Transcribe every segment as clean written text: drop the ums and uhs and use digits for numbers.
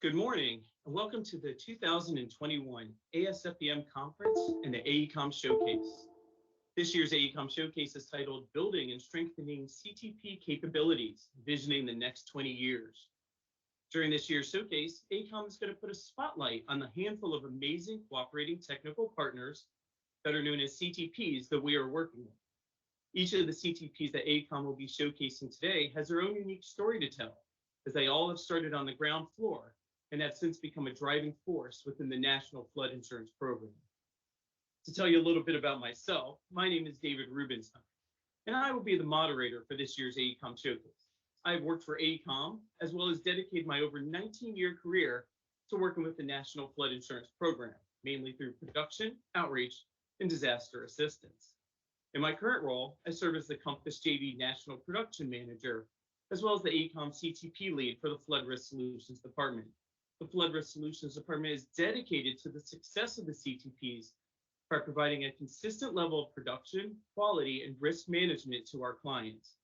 Good morning, and welcome to the 2021 ASFPM Conference and the AECOM Showcase. This year's AECOM Showcase is titled Building and Strengthening CTP Capabilities, Envisioning the Next 20 Years. During this year's showcase, AECOM is going to put a spotlight on the handful of amazing cooperating technical partners that are known as CTPs that we are working with. Each of the CTPs that AECOM will be showcasing today has their own unique story to tell, as they all have started on the ground floor and have since become a driving force within the National Flood Insurance Program. To tell you a little bit about myself, my name is David Rubenstein, and I will be the moderator for this year's AECOM Showcase. I've worked for AECOM, as well as dedicated my over 19-year career to working with the National Flood Insurance Program, mainly through production, outreach, and disaster assistance. In my current role, I serve as the Compass JV National Production Manager, as well as the AECOM CTP lead for the Flood Risk Solutions Department. The Flood Risk Solutions Department is dedicated to the success of the CTPs by providing a consistent level of production, quality, and risk management to our clients.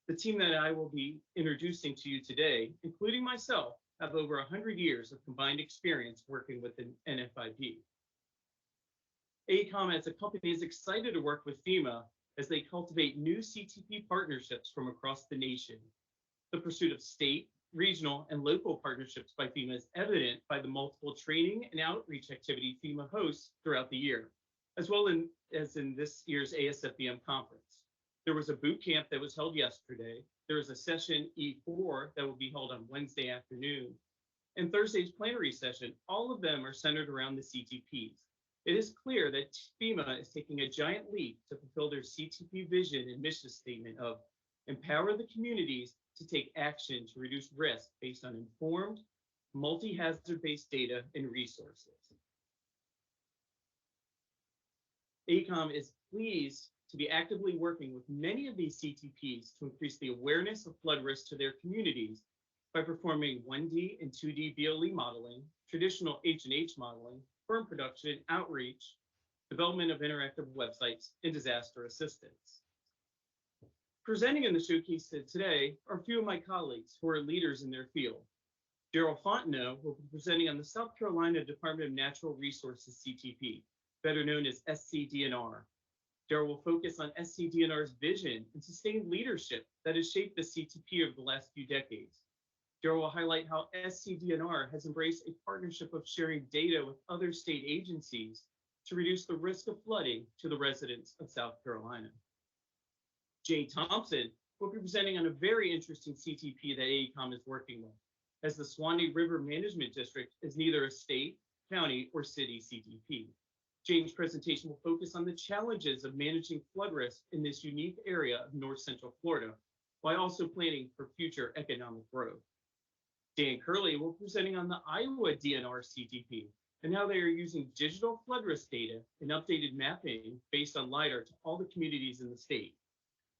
The team that I will be introducing to you today, including myself, have over 100 years of combined experience working with an NFIP. AECOM as a company is excited to work with FEMA as they cultivate new CTP partnerships from across the nation. The pursuit of state, regional, and local partnerships by FEMA is evident by the multiple training and outreach activity FEMA hosts throughout the year, as well as in this year's ASFPM conference. There was a boot camp that was held yesterday. There is a session E4 that will be held on Wednesday afternoon, and Thursday's plenary session. All of them are centered around the CTPs. It is clear that FEMA is taking a giant leap to fulfill their CTP vision and mission statement of empower the communities to take action to reduce risk based on informed, multi-hazard-based data and resources. AECOM is pleased to be actively working with many of these CTPs to increase the awareness of flood risk to their communities by performing 1D and 2D BLE modeling, traditional H&H modeling, firm production, outreach, development of interactive websites, and disaster assistance. Presenting in the showcase today are a few of my colleagues who are leaders in their field. Daryle Fontenot will be presenting on the South Carolina Department of Natural Resources CTP, better known as SCDNR. Daryle will focus on SCDNR's vision and sustained leadership that has shaped the CTP over the last few decades. Daryle will highlight how SCDNR has embraced a partnership of sharing data with other state agencies to reduce the risk of flooding to the residents of South Carolina. Jane Thompson will be presenting on a very interesting CTP that AECOM is working with, as the Suwannee River Management District is neither a state, county, or city CTP. Jane's presentation will focus on the challenges of managing flood risk in this unique area of North Central Florida, while also planning for future economic growth. Dan Curley will be presenting on the Iowa DNR CTP and how they are using digital flood risk data and updated mapping based on LiDAR to all the communities in the state.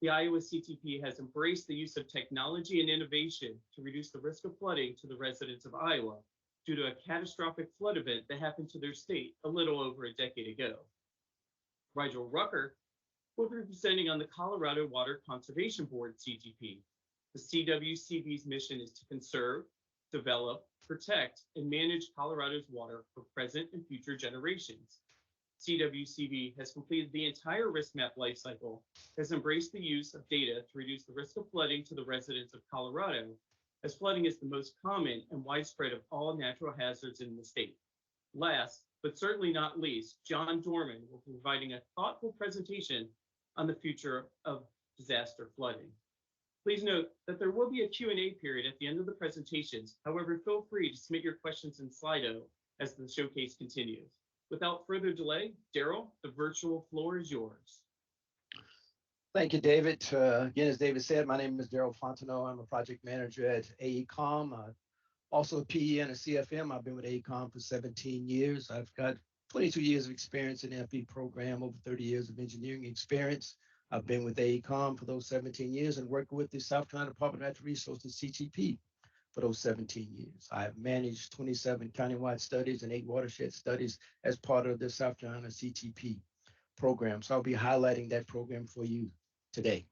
The Iowa CTP has embraced the use of technology and innovation to reduce the risk of flooding to the residents of Iowa due to a catastrophic flood event that happened to their state a little over a decade ago. Rigel Ruker will be presenting on the Colorado Water Conservation Board CTP. The CWCB's mission is to conserve, develop, protect, and manage Colorado's water for present and future generations. CWCB has completed the entire risk map lifecycle, has embraced the use of data to reduce the risk of flooding to the residents of Colorado, as flooding is the most common and widespread of all natural hazards in the state. Last, but certainly not least, John Dorman will be providing a thoughtful presentation on the future of disaster flooding. Please note that there will be a Q&A period at the end of the presentations. However, feel free to submit your questions in Slido as the showcase continues. Without further delay, Daryle, the virtual floor is yours. Thank you, David. Again, as David said, my name is Daryle Fontenot. I'm a project manager at AECOM, also a PE and a CFM. I've been with AECOM for 17 years. I've got 22 years of experience in the FE program, over 30 years of engineering experience. I've been with AECOM for those 17 years and worked with the South Carolina Department of Natural Resources, CTP, for those 17 years. I have managed 27 countywide studies and 8 watershed studies as part of the South Carolina CTP program. So I'll be highlighting that program for you today.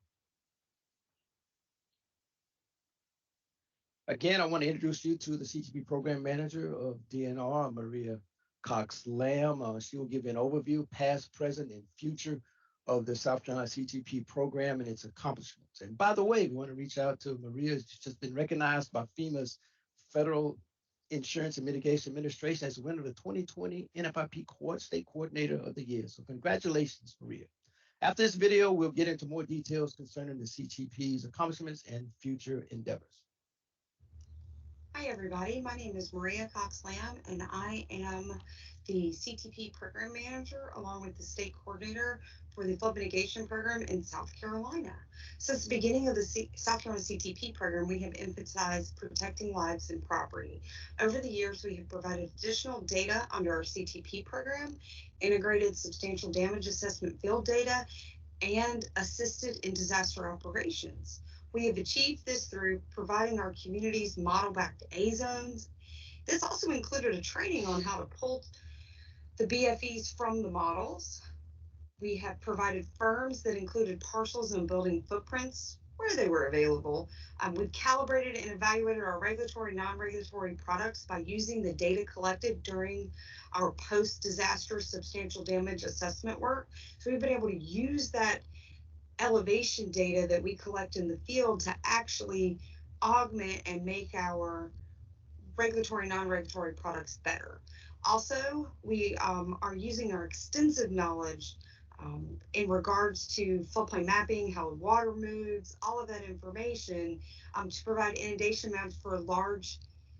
Again, I want to introduce you to the CTP Program Manager of DNR, Maria Cox Lamb. She will give you an overview, past, present, and future of the South Carolina CTP program and its accomplishments. And by the way, we want to reach out to Maria. She's just been recognized by FEMA's Federal Insurance and Mitigation Administration as the winner of the 2020 NFIP State Coordinator of the Year. So congratulations, Maria. After this video, we'll get into more details concerning the CTP's accomplishments and future endeavors. Hi, everybody. My name is Maria Cox Lamb, and I am the CTP Program Manager along with the State Coordinator for the Flood Mitigation Program in South Carolina. Since the beginning of the South Carolina CTP program, we have emphasized protecting lives and property. Over the years, we have provided additional data under our CTP program, integrated substantial damage assessment field data, and assisted in disaster operations. We have achieved this through providing our communities model-backed A zones. This also included a training on how to pull the BFEs from the models. We have provided firms that included parcels and building footprints where they were available. We've calibrated and evaluated our regulatory, non-regulatory products by using the data collected during our post-disaster substantial damage assessment work. So we've been able to use that elevation data that we collect in the field to actually augment and make our regulatory, non-regulatory products better. Also, we are using our extensive knowledge in regards to floodplain mapping, how water moves, all of that information to provide inundation maps for large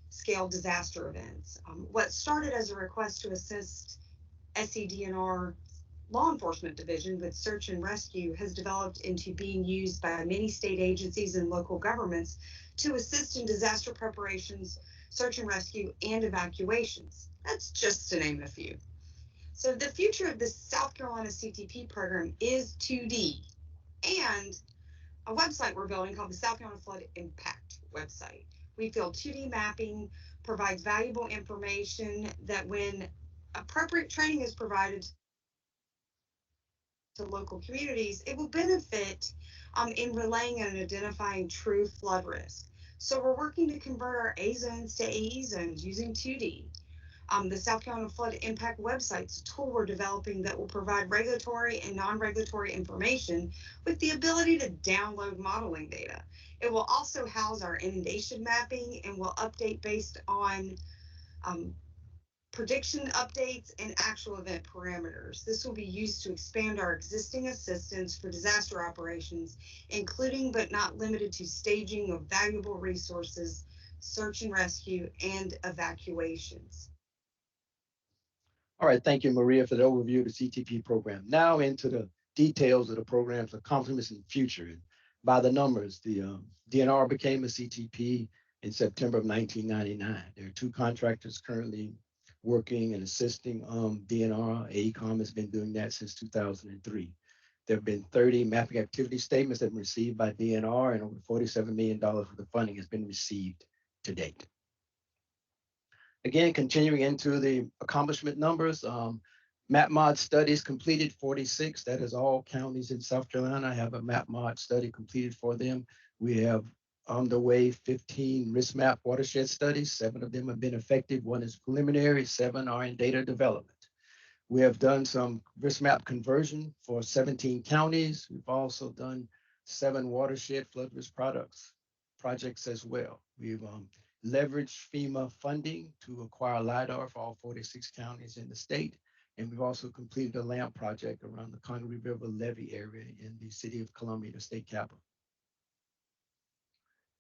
scale disaster events. What started as a request to assist SCDNR law enforcement division with search and rescue has developed into being used by many state agencies and local governments to assist in disaster preparations, search and rescue, and evacuations. That's just to name a few. So the future of the South Carolina CTP program is 2D and a website we're building called the South Carolina Flood Impact website. We feel 2D mapping provides valuable information that when appropriate training is provided to local communities, it will benefit in relaying and identifying true flood risk. So we're working to convert our A zones to AE zones using 2D. The South Carolina Flood Impact website's a tool we're developing that will provide regulatory and non-regulatory information with the ability to download modeling data. It will also house our inundation mapping and will update based on prediction updates, and actual event parameters. This will be used to expand our existing assistance for disaster operations, including but not limited to staging of valuable resources, search and rescue, and evacuations. All right, thank you, Maria, for the overview of the CTP program. Now into the details of the program's accomplishments in the future. And by the numbers, the DNR became a CTP in September of 1999. There are two contractors currently working and assisting DNR. AECOM has been doing that since 2003. There have been 30 mapping activity statements that have been received by DNR, and over $47 million worth of funding has been received to date. Again, continuing into the accomplishment numbers, MapMod studies completed 46. That is all counties in South Carolina have a MapMod study completed for them. We have on the way 15 risk map watershed studies. 7 of them have been effective. 1 is preliminary, 7 are in data development. We have done some risk map conversion for 17 counties. We've also done 7 watershed flood risk projects as well. We've leveraged FEMA funding to acquire LIDAR for all 46 counties in the state. And we've also completed a LAMP project around the Congaree River levee area in the city of Columbia, the state capital.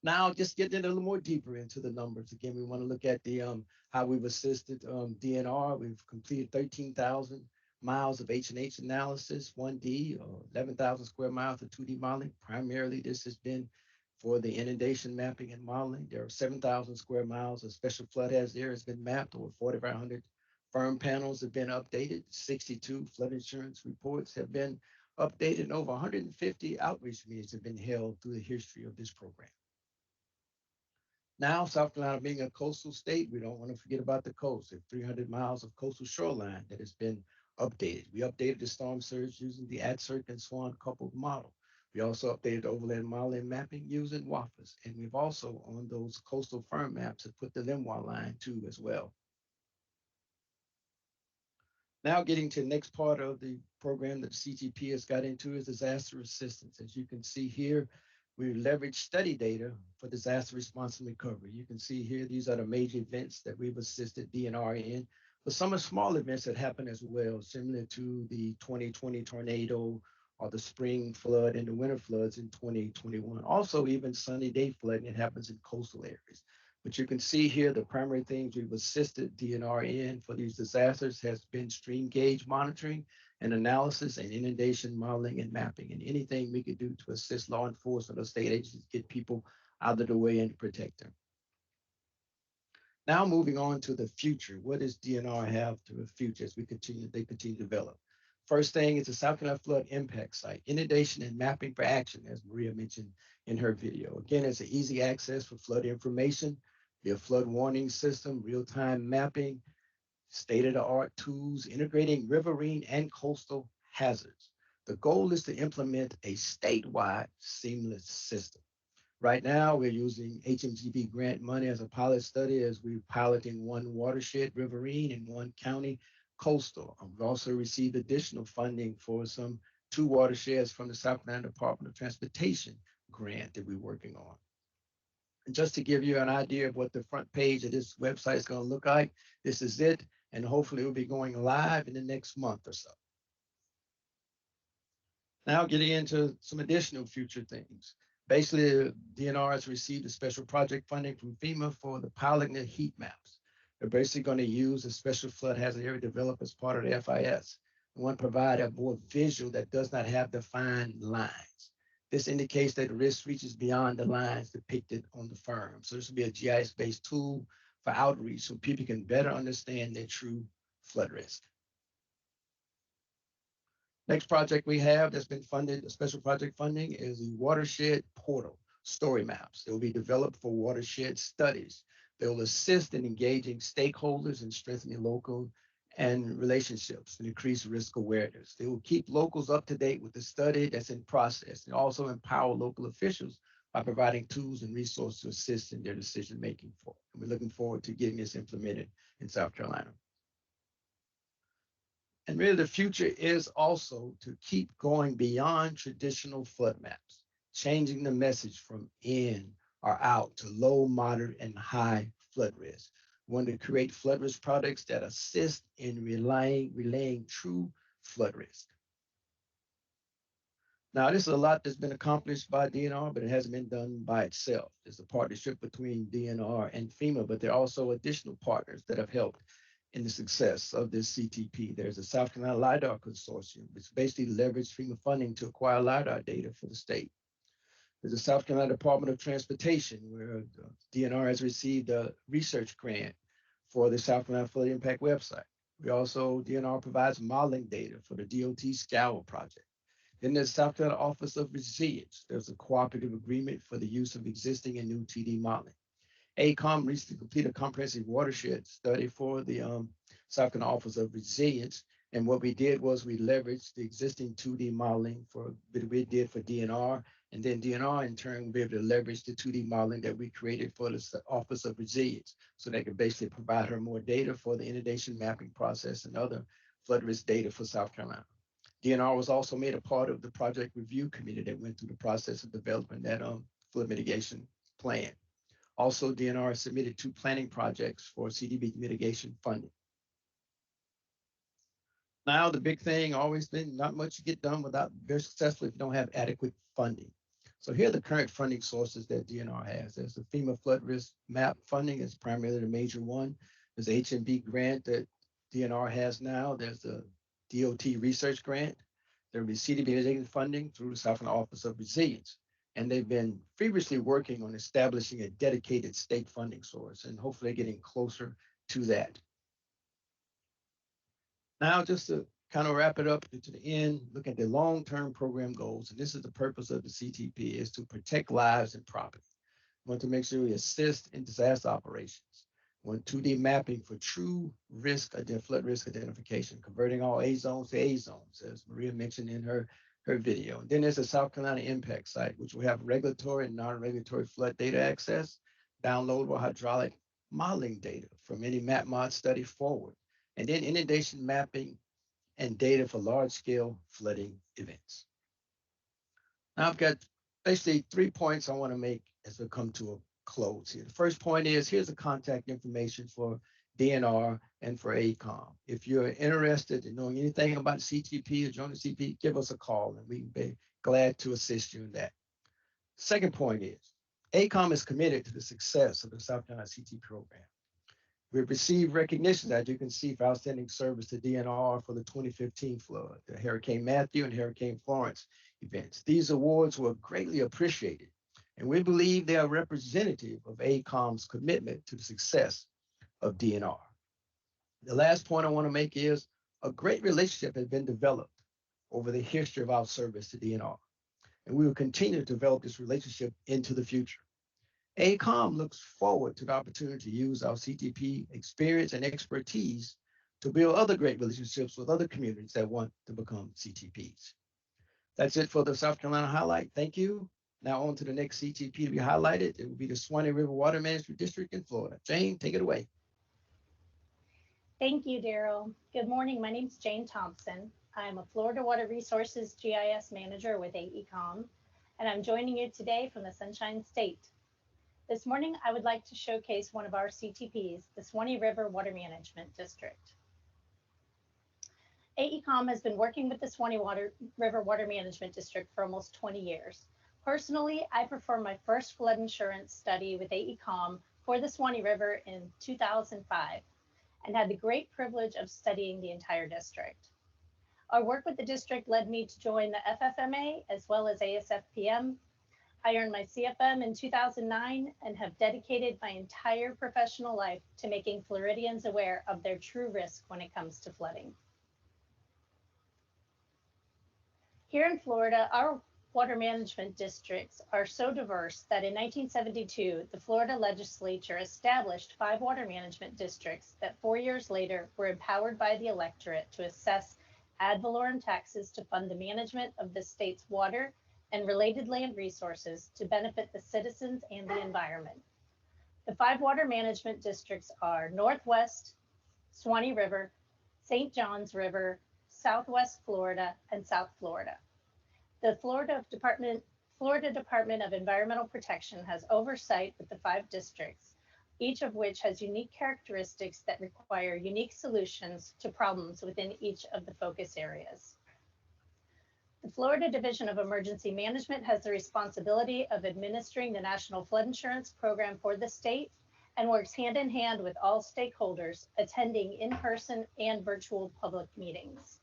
Now, just getting a little more deeper into the numbers. Again, we want to look at the how we've assisted DNR. We've completed 13,000 miles of H&H analysis, 1D, or 11,000 square miles of 2D modeling. Primarily, this has been for the inundation mapping and modeling. There are 7,000 square miles of special flood hazard areas been mapped. Over 4,500 firm panels have been updated. 62 flood insurance reports have been updated, and over 150 outreach meetings have been held through the history of this program. Now, South Carolina being a coastal state, we don't want to forget about the coast. There are 300 miles of coastal shoreline that has been updated. We updated the storm surge using the ASFPM and Suwannee coupled model. We also updated the overlay modeling mapping using WAFAs. And we've also on those coastal firm maps have put the Limois line too as well. Now getting to the next part of the program that the CTP has got into is disaster assistance. As you can see here, we leverage study data for disaster response and recovery. You can see here, these are the major events that we've assisted DNR in, but some of small events that happen as well, similar to the 2020 tornado or the spring flood and the winter floods in 2021. Also, even sunny day flooding that happens in coastal areas. But you can see here the primary things we've assisted DNR in for these disasters has been stream gauge monitoring and analysis and inundation modeling and mapping, and anything we could do to assist law enforcement or state agencies get people out of the way and protect them. Now moving on to the future, what does DNR have to the future as they continue to develop? First thing is the South Carolina Flood Impact Site, inundation and mapping for action, as Maria mentioned in her video. Again, it's an easy access for flood information, a flood warning system, real-time mapping, state-of-the-art tools, integrating riverine and coastal hazards. The goal is to implement a statewide seamless system. Right now, we're using HMGB grant money as a pilot study as we're piloting one watershed riverine and one county coastal. We've also received additional funding for two watersheds from the South Carolina Department of Transportation grant that we're working on. And just to give you an idea of what the front page of this website is going to look like, this is it. And hopefully it will be going live in the next month or so. Now getting into some additional future things. Basically, DNR has received a special project funding from FEMA for the piloting of heat maps. They're basically going to use a special flood hazard area developed as part of the FIS. We want to provide a more visual that does not have defined lines. This indicates that risk reaches beyond the lines depicted on the firm. So this will be a GIS-based tool for outreach so people can better understand their true flood risk. Next project we have that's been funded, a special project funding, is the Watershed Portal Story Maps. They will be developed for watershed studies. They will assist in engaging stakeholders and strengthening local and relationships and increase risk awareness. They will keep locals up to date with the study that's in process and also empower local officials by providing tools and resources to assist in their decision making. And we're looking forward to getting this implemented in South Carolina. And really the future is also to keep going beyond traditional flood maps, changing the message from in or out to low, moderate, and high flood risk. We want to create flood risk products that assist in relaying true flood risk. Now, this is a lot that's been accomplished by DNR, but it hasn't been done by itself. There's a partnership between DNR and FEMA, but there are also additional partners that have helped in the success of this CTP. There's a South Carolina LIDAR Consortium, which basically leveraged FEMA funding to acquire LIDAR data for the state. There's the South Carolina Department of Transportation, where DNR has received a research grant for the South Carolina Flood Impact website. DNR provides modeling data for the DOT Scour project. Then there's South Carolina Office of Resilience. There's a cooperative agreement for the use of existing and new TD modeling. ACOM recently completed a comprehensive watershed study for the South Carolina Office of Resilience. And what we did was we leveraged the existing 2D modeling that we did for DNR. And then DNR, in turn, will be able to leverage the 2D modeling that we created for the Office of Resilience. So they could basically provide her more data for the inundation mapping process and other flood risk data for South Carolina. DNR was also made a part of the project review committee that went through the process of developing that flood mitigation plan. Also, DNR submitted 2 planning projects for CDB mitigation funding. Now, the big thing always been not much to get done without very successful if you don't have adequate funding. So here are the current funding sources that DNR has. There's the FEMA flood risk map funding is primarily the major one. There's the HMB grant that DNR has now. There's the DOT research grant. There will be CDB funding through the South Carolina Office of Resilience. And they've been feverishly working on establishing a dedicated state funding source and hopefully getting closer to that. Now, just to kind of wrap it up to the end, look at the long-term program goals. And this is the purpose of the CTP, is to protect lives and property. We want to make sure we assist in disaster operations. We want 2D mapping for true risk, flood risk identification, converting all A zones to A zones, as Maria mentioned in her her video. And then there's a South Carolina impact site, which will have regulatory and non-regulatory flood data access, downloadable hydraulic modeling data from any MapMod study forward, and then inundation mapping and data for large-scale flooding events. Now I've got basically 3 points I want to make as we come to a close here. The first point is, here's the contact information for DNR and for AECOM. If you're interested in knowing anything about CTP or joining CTP, give us a call and we can be glad to assist you in that. Second point is, AECOM is committed to the success of the South Carolina CT program. We've received recognition, as you can see, for outstanding service to DNR for the 2015 flood, the Hurricane Matthew and Hurricane Florence events. These awards were greatly appreciated, and we believe they are representative of AECOM's commitment to the success of DNR. The last point I want to make is a great relationship has been developed over the history of our service to DNR, and we will continue to develop this relationship into the future. AECOM looks forward to the opportunity to use our CTP experience and expertise to build other great relationships with other communities that want to become CTPs. That's it for the South Carolina highlight. Thank you. Now on to the next CTP to be highlighted. It will be the Suwannee River Water Management District in Florida. Jane, take it away. Thank you, Daryle. Good morning. My name is Jane Thompson. I'm a Florida Water Resources GIS manager with AECOM, and I'm joining you today from the Sunshine State. This morning, I would like to showcase one of our CTPs, the Suwannee River Water Management District. AECOM has been working with the Suwannee River Water Management District for almost 20 years. Personally, I performed my first flood insurance study with AECOM for the Suwannee River in 2005 and had the great privilege of studying the entire district. Our work with the district led me to join the FFMA as well as ASFPM. I earned my CFM in 2009 and have dedicated my entire professional life to making Floridians aware of their true risk when it comes to flooding. Here in Florida, our water management districts are so diverse that in 1972, the Florida legislature established 5 water management districts that 4 years later were empowered by the electorate to assess ad valorem taxes to fund the management of the state's water and related land resources to benefit the citizens and the environment. The 5 water management districts are Northwest, Suwannee River, St. Johns River, Southwest Florida, and South Florida. The Florida Department of Environmental Protection has oversight with the 5 districts, each of which has unique characteristics that require unique solutions to problems within each of the focus areas. The Florida Division of Emergency Management has the responsibility of administering the National Flood Insurance Program for the state and works hand in hand with all stakeholders attending in-person and virtual public meetings.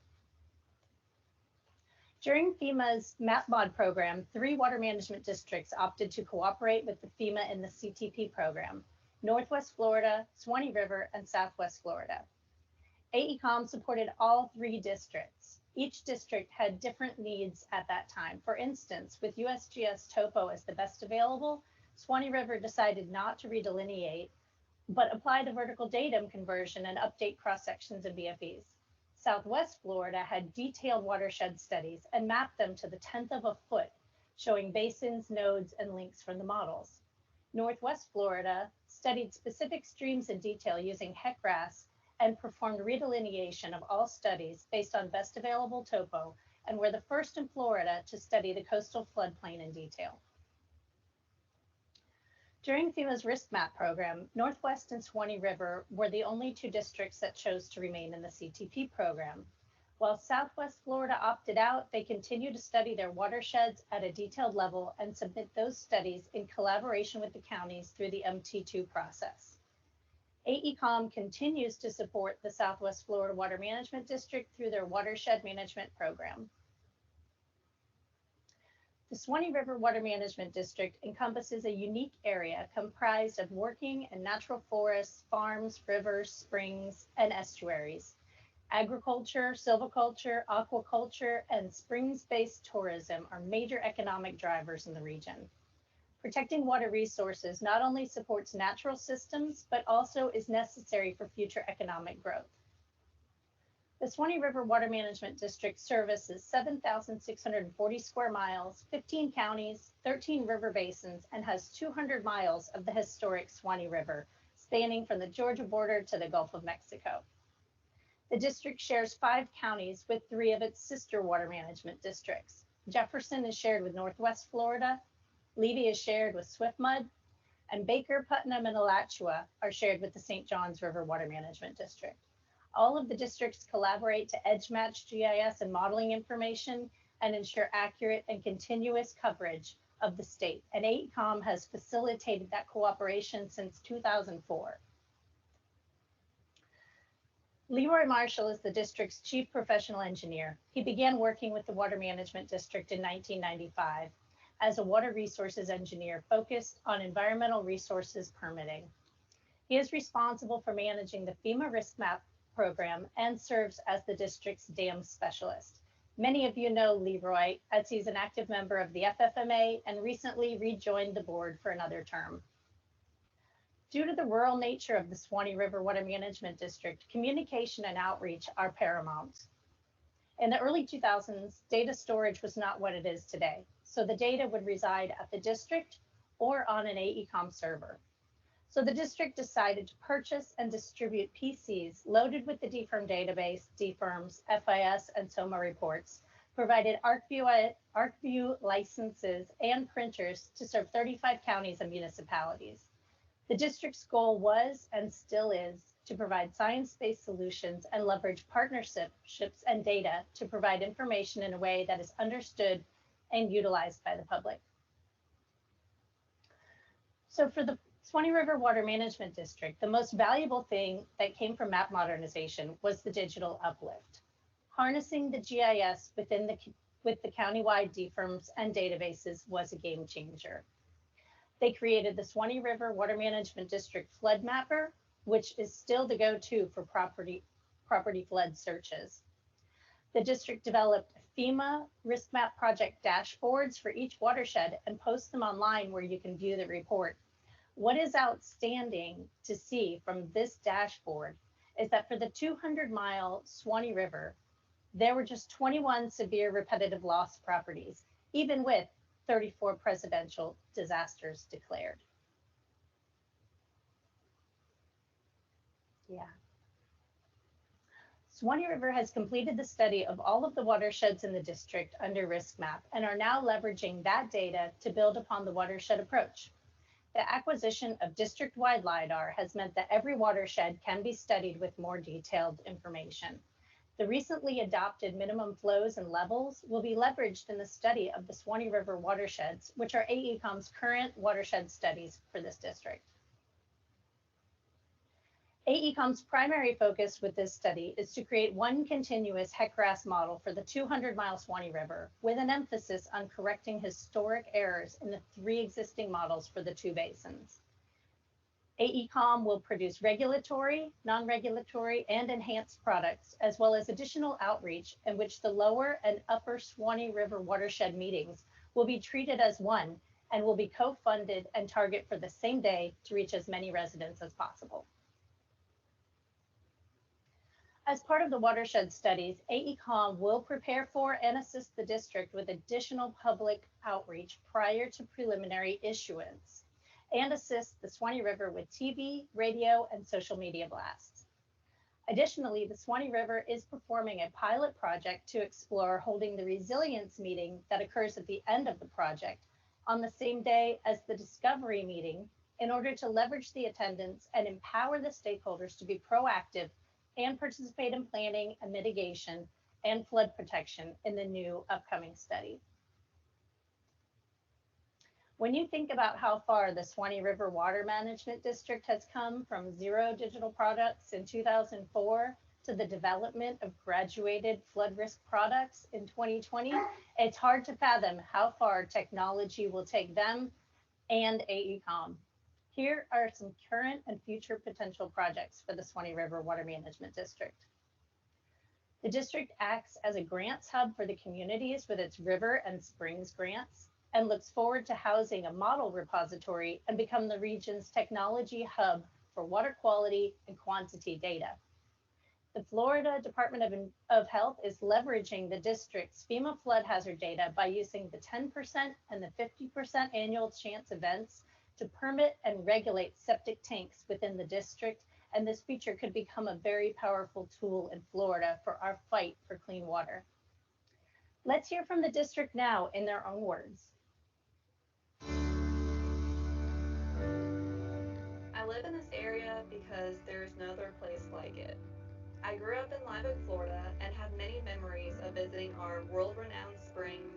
During FEMA's MapMod program, 3 water management districts opted to cooperate with the FEMA in the CTP program: Northwest Florida, Suwannee River, and Southwest Florida. AECOM supported all 3 districts. Each district had different needs at that time. For instance, with USGS topo as the best available, Suwannee River decided not to redelineate, but apply the vertical datum conversion and update cross-sections and BFEs. Southwest Florida had detailed watershed studies and mapped them to the 10th of a foot, showing basins, nodes, and links from the models. Northwest Florida studied specific streams in detail using HEC-RAS and performed redelineation of all studies based on best available topo, and were the first in Florida to study the coastal floodplain in detail. During FEMA's Risk Map program, Northwest and Suwannee River were the only 2 districts that chose to remain in the CTP program. While Southwest Florida opted out, they continue to study their watersheds at a detailed level and submit those studies in collaboration with the counties through the MT2 process. AECOM continues to support the Southwest Florida Water Management District through their watershed management program. The Suwannee River Water Management District encompasses a unique area comprised of working and natural forests, farms, rivers, springs, and estuaries. Agriculture, silviculture, aquaculture, and springs-based tourism are major economic drivers in the region. Protecting water resources not only supports natural systems, but also is necessary for future economic growth. The Suwannee River Water Management District services 7,640 square miles, 15 counties, 13 river basins, and has 200 miles of the historic Suwannee River, spanning from the Georgia border to the Gulf of Mexico. The district shares 5 counties with 3 of its sister water management districts. Jefferson is shared with Northwest Florida, Levy is shared with Swiftmud, and Baker, Putnam, and Alachua are shared with the St. Johns River Water Management District. All of the districts collaborate to edge match GIS and modeling information and ensure accurate and continuous coverage of the state. And AECOM has facilitated that cooperation since 2004. Leroy Marshall is the district's chief professional engineer. He began working with the Water Management District in 1995 as a water resources engineer focused on environmental resources permitting. He is responsible for managing the FEMA Risk Map program and serves as the district's dam specialist. Many of you know Leroy as he's an active member of the FFMA and recently rejoined the board for another term. Due to the rural nature of the Suwannee River Water Management District, communication and outreach are paramount. In the early 2000s, data storage was not what it is today, so the data would reside at the district or on an AECOM server. So the district decided to purchase and distribute PCs loaded with the DFIRM database, DFIRMs, FIS, and SOMA reports, provided ArcView licenses and printers to serve 35 counties and municipalities. The district's goal was and still is to provide science-based solutions and leverage partnerships and data to provide information in a way that is understood and utilized by the public. So for the Suwannee River Water Management District, the most valuable thing that came from map modernization was the digital uplift. Harnessing the GIS with the countywide DFIRMs and databases was a game changer. They created the Suwannee River Water Management District Flood Mapper, which is still the go-to for property flood searches. The district developed FEMA Risk Map project dashboards for each watershed and posts them online where you can view the report. What is outstanding to see from this dashboard is that for the 200-mile Suwannee River, there were just 21 severe repetitive loss properties, even with 34 presidential disasters declared. Yeah. Suwannee River has completed the study of all of the watersheds in the district under Risk Map and are now leveraging that data to build upon the watershed approach. The acquisition of district-wide LiDAR has meant that every watershed can be studied with more detailed information. The recently adopted minimum flows and levels will be leveraged in the study of the Suwannee River watersheds, which are AECOM's current watershed studies for this district. AECOM's primary focus with this study is to create one continuous HEC-RAS model for the 200-mile Suwannee River, with an emphasis on correcting historic errors in the 3 existing models for the 2 basins. AECOM will produce regulatory, non-regulatory, and enhanced products, as well as additional outreach in which the lower and upper Suwannee River watershed meetings will be treated as one and will be co-funded and target for the same day to reach as many residents as possible. As part of the watershed studies, AECOM will prepare for and assist the district with additional public outreach prior to preliminary issuance, and assist the Suwannee River with TV, radio, and social media blasts. Additionally, the Suwannee River is performing a pilot project to explore holding the resilience meeting that occurs at the end of the project on the same day as the discovery meeting in order to leverage the attendance and empower the stakeholders to be proactive and participate in planning and mitigation and flood protection in the new upcoming study. When you think about how far the Suwannee River Water Management District has come from 0 digital products in 2004 to the development of graduated flood risk products in 2020, it's hard to fathom how far technology will take them and AECOM. Here are some current and future potential projects for the Suwannee River Water Management District. The district acts as a grants hub for the communities with its river and springs grants and looks forward to housing a model repository and become the region's technology hub for water quality and quantity data. The Florida Department of Health is leveraging the district's FEMA flood hazard data by using the 10% and the 50% annual chance events to permit and regulate septic tanks within the district. And this feature could become a very powerful tool in Florida for our fight for clean water. Let's hear from the district now in their own words. I live in this area because there's no other place like it. I grew up in Live Oak, Florida, and have many memories of visiting our world-renowned springs,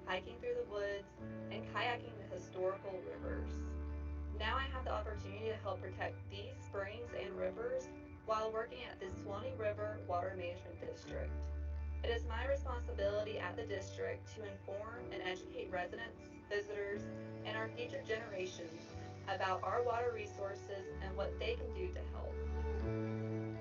hiking through the woods, and kayaking the historical rivers. Now I have the opportunity to help protect these springs and rivers while working at the Suwannee River Water Management District. It is my responsibility at the district to inform and educate residents, visitors, and our future generations about our water resources and what they can do to help.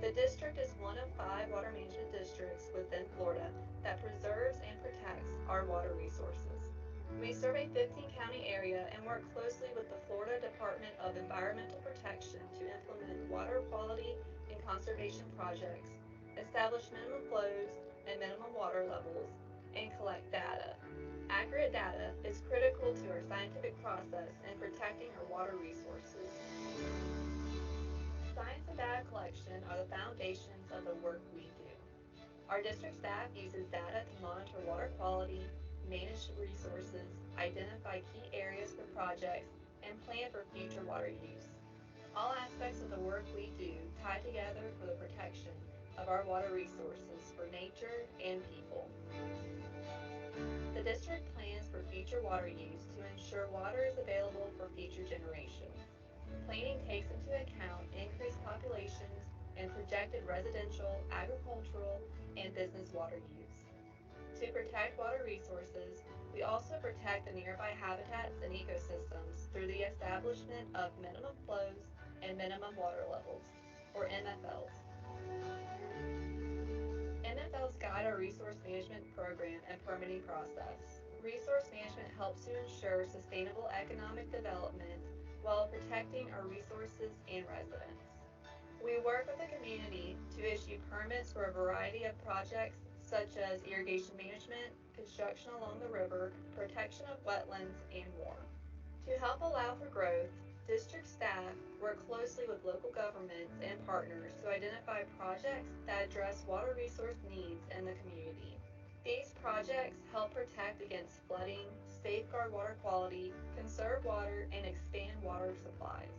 The district is one of 5 water management districts within Florida that preserves and protects our water resources. We serve a 15-county area and work closely with the Florida Department of Environmental Protection to implement water quality and conservation projects, establish minimum flows and minimum water levels, and collect data. Accurate data is critical to our scientific process in protecting our water resources. Science and data collection are the foundations of the work we do. Our district staff uses data to monitor water quality, manage resources, identify key areas for projects, and plan for future water use. All aspects of the work we do tie together for the protection of our water resources for nature and people. The district plans for future water use to ensure water is available for future generations. Planning takes into account increased populations and projected residential, agricultural, and business water use. To protect water resources, we also protect the nearby habitats and ecosystems through the establishment of minimum flows and minimum water levels, or MFLs. MFLs guide our resource management program and permitting process. Resource management helps to ensure sustainable economic development while protecting our resources and residents. We work with the community to issue permits for a variety of projects such as irrigation management, construction along the river, protection of wetlands, and more. To help allow for growth, district staff work closely with local governments and partners to identify projects that address water resource needs in the community. These projects help protect against flooding, safeguard water quality, conserve water, and expand water supplies.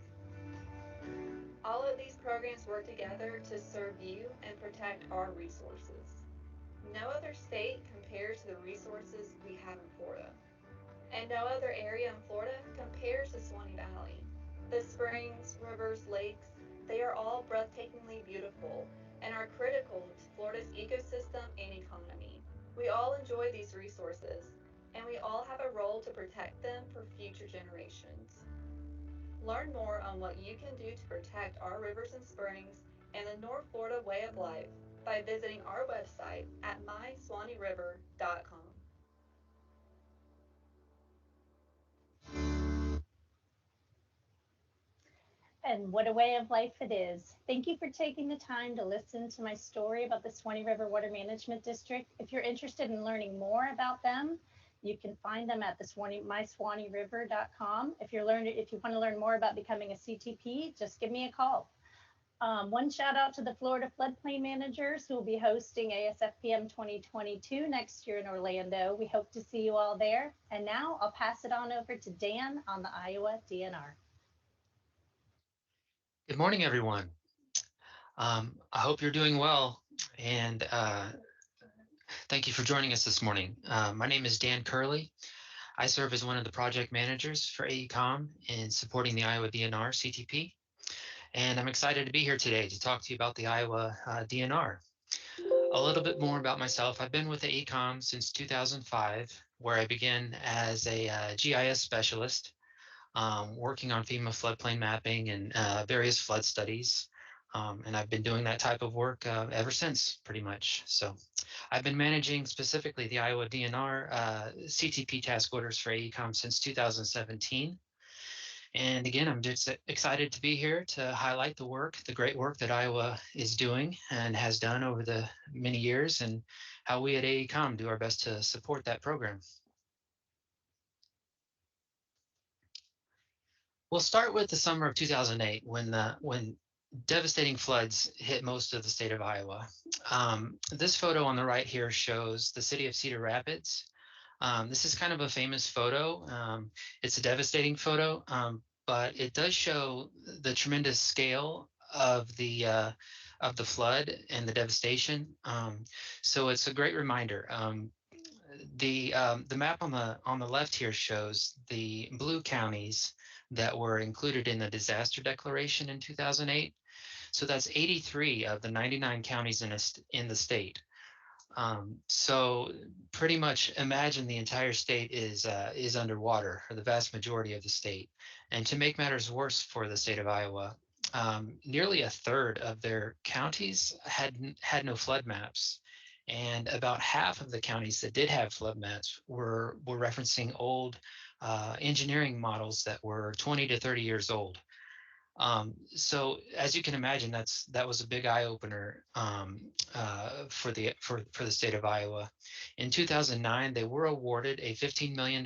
All of these programs work together to serve you and protect our resources. No other state compares to the resources we have in Florida. And no other area in Florida compares to Suwannee Valley. The springs, rivers, lakes, they are all breathtakingly beautiful and are critical to Florida's ecosystem and economy. We all enjoy these resources, and we all have a role to protect them for future generations. Learn more on what you can do to protect our rivers and springs and the North Florida way of life by visiting our website at mysuwanneeriver.com. And what a way of life it is. Thank you for taking the time to listen to my story about the Suwannee River Water Management District. If you're interested in learning more about them, you can find them at the mysuwanneeriver.com. If you want to learn more about becoming a CTP, just give me a call. One shout out to the Florida Floodplain Managers who will be hosting ASFPM 2022 next year in Orlando. We hope to see you all there. And now I'll pass it on over to Dan on the Iowa DNR. Good morning, everyone. I hope you're doing well, and thank you for joining us this morning. My name is Dan Curley. I serve as one of the project managers for AECOM in supporting the Iowa DNR CTP, and I'm excited to be here today to talk to you about the Iowa DNR. A little bit more about myself. I've been with AECOM since 2005, where I began as a GIS specialist, working on FEMA floodplain mapping and various flood studies. And I've been doing that type of work ever since, pretty much. So I've been managing specifically the Iowa DNR CTP task orders for AECOM since 2017. And again, I'm just excited to be here to highlight the great work that Iowa is doing and has done over the many years, and how we at AECOM do our best to support that program. We'll start with the summer of 2008, when devastating floods hit most of the state of Iowa. This photo on the right here shows the city of Cedar Rapids. This is kind of a famous photo. It's a devastating photo, but it does show the tremendous scale of the flood and the devastation. So it's a great reminder. The map on the left here shows the blue counties that were included in the disaster declaration in 2008. So that's 83 of the 99 counties in the state. So pretty much imagine the entire state is underwater, or the vast majority of the state. And to make matters worse for the state of Iowa, nearly a third of their counties had no flood maps. And about half of the counties that did have flood maps were referencing old engineering models that were 20 to 30 years old. So as you can imagine, that was a big eye opener for the state of Iowa. In 2009, they were awarded a $15 million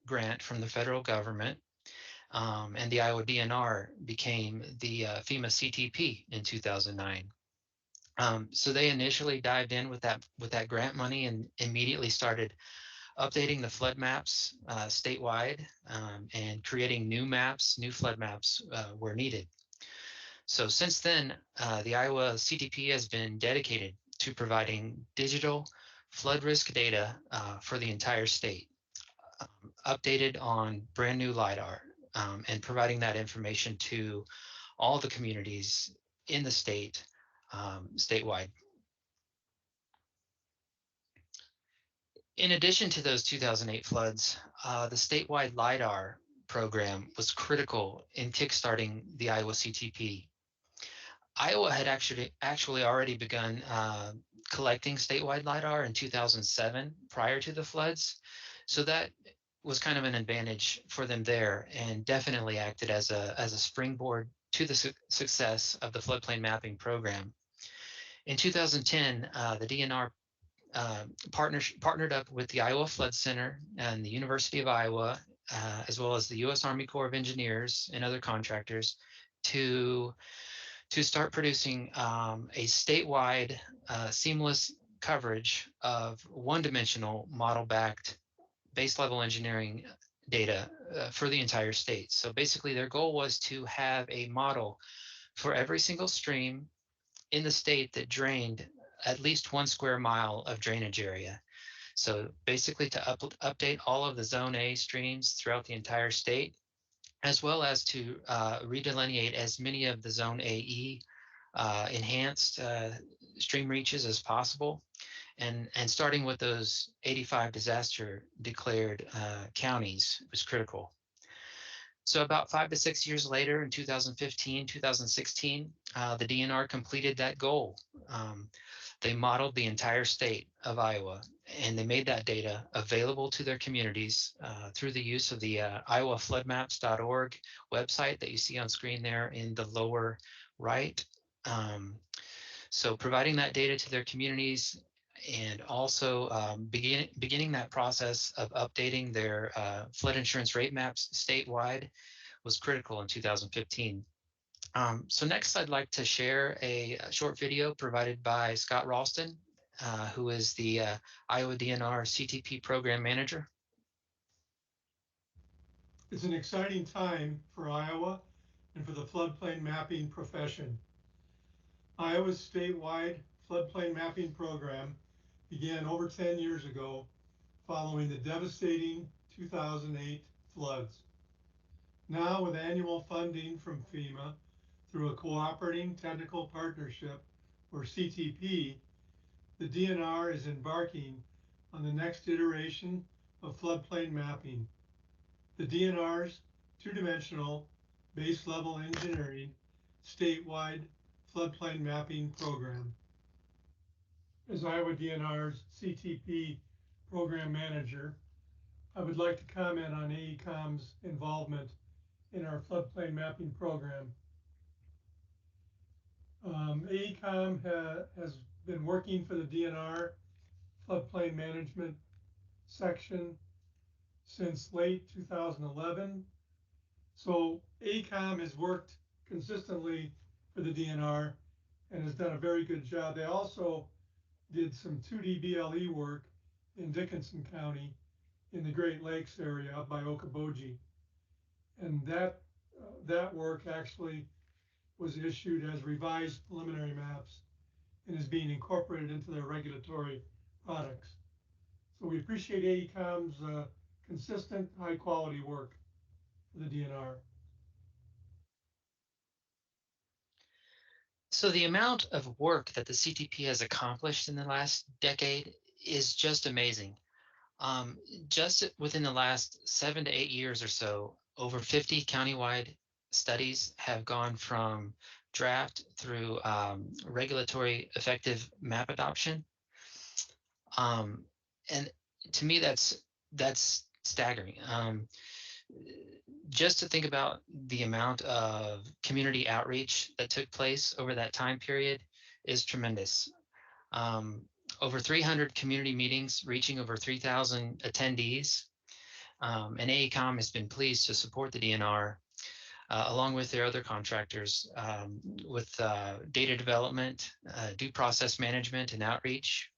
grant from the federal government, and the Iowa DNR became the FEMA CTP in 2009. So they initially dived in with that grant money and immediately started updating the flood maps statewide, and creating new flood maps where needed. So since then, the Iowa CTP has been dedicated to providing digital flood risk data for the entire state, updated on brand new LiDAR, and providing that information to all the communities in the state, statewide. In addition to those 2008 floods, the statewide LiDAR program was critical in kickstarting the Iowa CTP. Iowa had actually already begun collecting statewide LiDAR in 2007 prior to the floods. So that was kind of an advantage for them there, and definitely acted as a springboard to the success of the floodplain mapping program. In 2010, the DNR partnered up with the Iowa Flood Center and the University of Iowa, as well as the U.S. Army Corps of Engineers and other contractors, to start producing a statewide seamless coverage of one-dimensional model-backed base-level engineering data for the entire state. So basically, their goal was to have a model for every single stream in the state that drained at least 1 square mile of drainage area. So basically to update all of the Zone A streams throughout the entire state, as well as to redelineate as many of the Zone AE enhanced stream reaches as possible, and starting with those 85 disaster declared counties was critical. So about 5 to 6 years later, in 2015, 2016, the DNR completed that goal. They modeled the entire state of Iowa, and they made that data available to their communities through the use of the iowafloodmaps.org website that you see on screen there in the lower right. So providing that data to their communities, and also beginning that process of updating their flood insurance rate maps statewide was critical in 2015. So next, I'd like to share a short video provided by Scott Ralston, who is the Iowa DNR CTP Program Manager. It's an exciting time for Iowa and for the floodplain mapping profession. Iowa's statewide floodplain mapping program began over 10 years ago following the devastating 2008 floods. Now, with annual funding from FEMA through a Cooperating Technical Partnership, or CTP, the DNR is embarking on the next iteration of floodplain mapping. The DNR's two-dimensional base level engineering statewide floodplain mapping program. As Iowa DNR's CTP program manager, I would like to comment on AECOM's involvement in our floodplain mapping program. AECOM has been working for the DNR floodplain management section since late 2011. So AECOM has worked consistently for the DNR and has done a very good job. They also did some 2D BLE work in Dickinson County in the Great Lakes area up by Okoboji. And that work actually was issued as revised preliminary maps and is being incorporated into their regulatory products. So we appreciate AECOM's consistent, high quality work for the DNR. So the amount of work that the CTP has accomplished in the last decade is just amazing. Just within the last 7 to 8 years or so, over 50 countywide studies have gone from draft through regulatory effective map adoption. And to me, that's staggering. Just to think about the amount of community outreach that took place over that time period is tremendous. Um, Over 300 community meetings reaching over 3,000 attendees. And AECOM has been pleased to support the DNR along with their other contractors with data development, due process management, and outreach.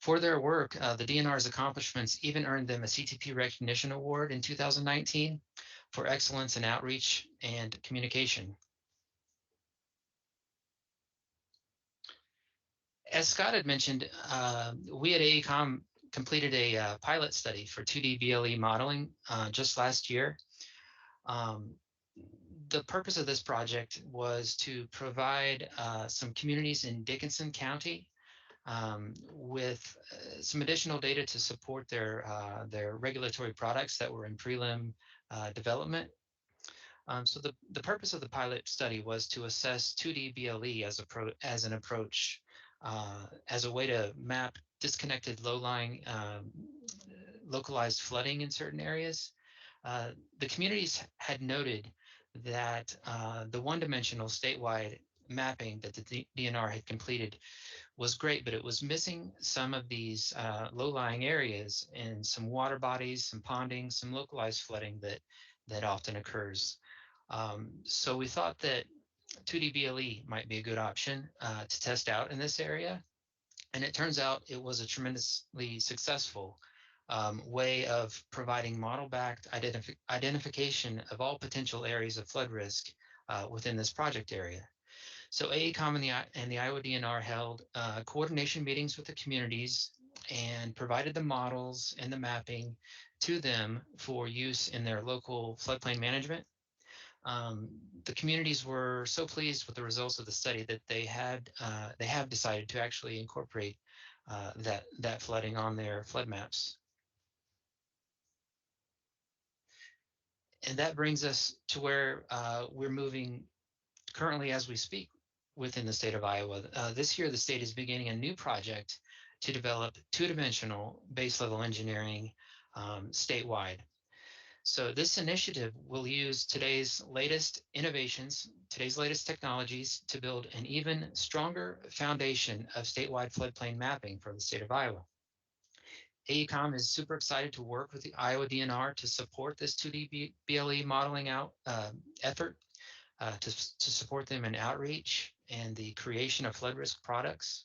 For their work, the DNR's accomplishments even earned them a CTP Recognition Award in 2019 for excellence in outreach and communication. As Scott had mentioned, we at AECOM completed a pilot study for 2D BLE modeling just last year. The purpose of this project was to provide some communities in Dickinson County with some additional data to support their regulatory products that were in prelim development. So the purpose of the pilot study was to assess 2D BLE as an approach, as a way to map disconnected low-lying localized flooding in certain areas. The communities had noted that the one-dimensional statewide mapping that the DNR had completed was great, but it was missing some of these low-lying areas and some water bodies, some ponding, some localized flooding that often occurs. So we thought that 2D BLE might be a good option to test out in this area. And it turns out it was a tremendously successful way of providing model-backed identification of all potential areas of flood risk within this project area. So AECOM and the Iowa DNR held coordination meetings with the communities and provided the models and the mapping to them for use in their local floodplain management. The communities were so pleased with the results of the study that they have decided to actually incorporate that flooding on their flood maps. And that brings us to where we're moving currently as we speak within the state of Iowa. This year, the state is beginning a new project to develop two-dimensional base level engineering statewide. So this initiative will use today's latest innovations, today's latest technologies to build an even stronger foundation of statewide floodplain mapping for the state of Iowa. AECOM is super excited to work with the Iowa DNR to support this 2D BLE modeling out effort, to support them in outreach and the creation of flood risk products.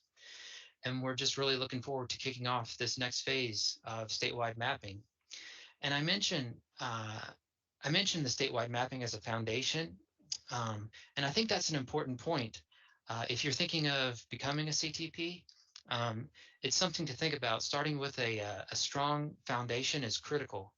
And we're just really looking forward to kicking off this next phase of statewide mapping. And I mentioned the statewide mapping as a foundation, and I think that's an important point. If you're thinking of becoming a CTP, it's something to think about. Starting with a strong foundation is critical.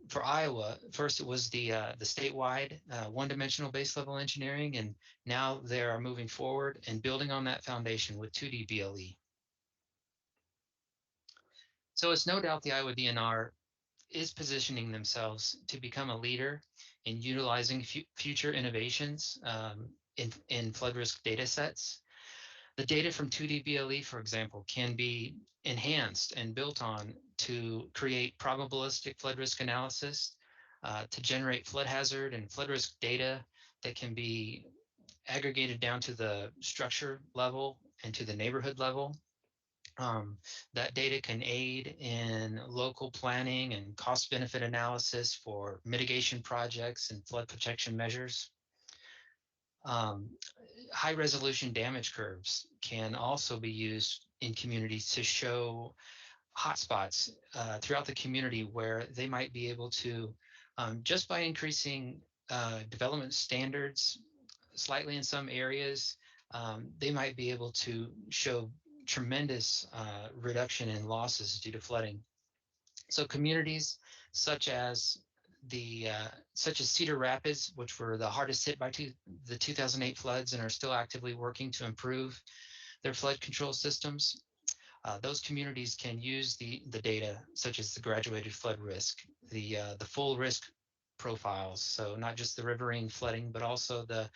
For Iowa, first it was the statewide one-dimensional base level engineering, and now they are moving forward and building on that foundation with 2D BLE. So it's no doubt the Iowa DNR is positioning themselves to become a leader in utilizing future innovations in flood risk data sets. The data from 2D BLE, for example, can be enhanced and built on to create probabilistic flood risk analysis to generate flood hazard and flood risk data that can be aggregated down to the structure level and to the neighborhood level. That data can aid in local planning and cost benefit analysis for mitigation projects and flood protection measures. High resolution damage curves can also be used in communities to show hotspots throughout the community where they might be able to, just by increasing development standards slightly in some areas, they might be able to show tremendous reduction in losses due to flooding. So communities such as Cedar Rapids, which were the hardest hit by the 2008 floods and are still actively working to improve their flood control systems, those communities can use the data such as the graduated flood risk, the full risk profiles. So not just the riverine flooding, but also the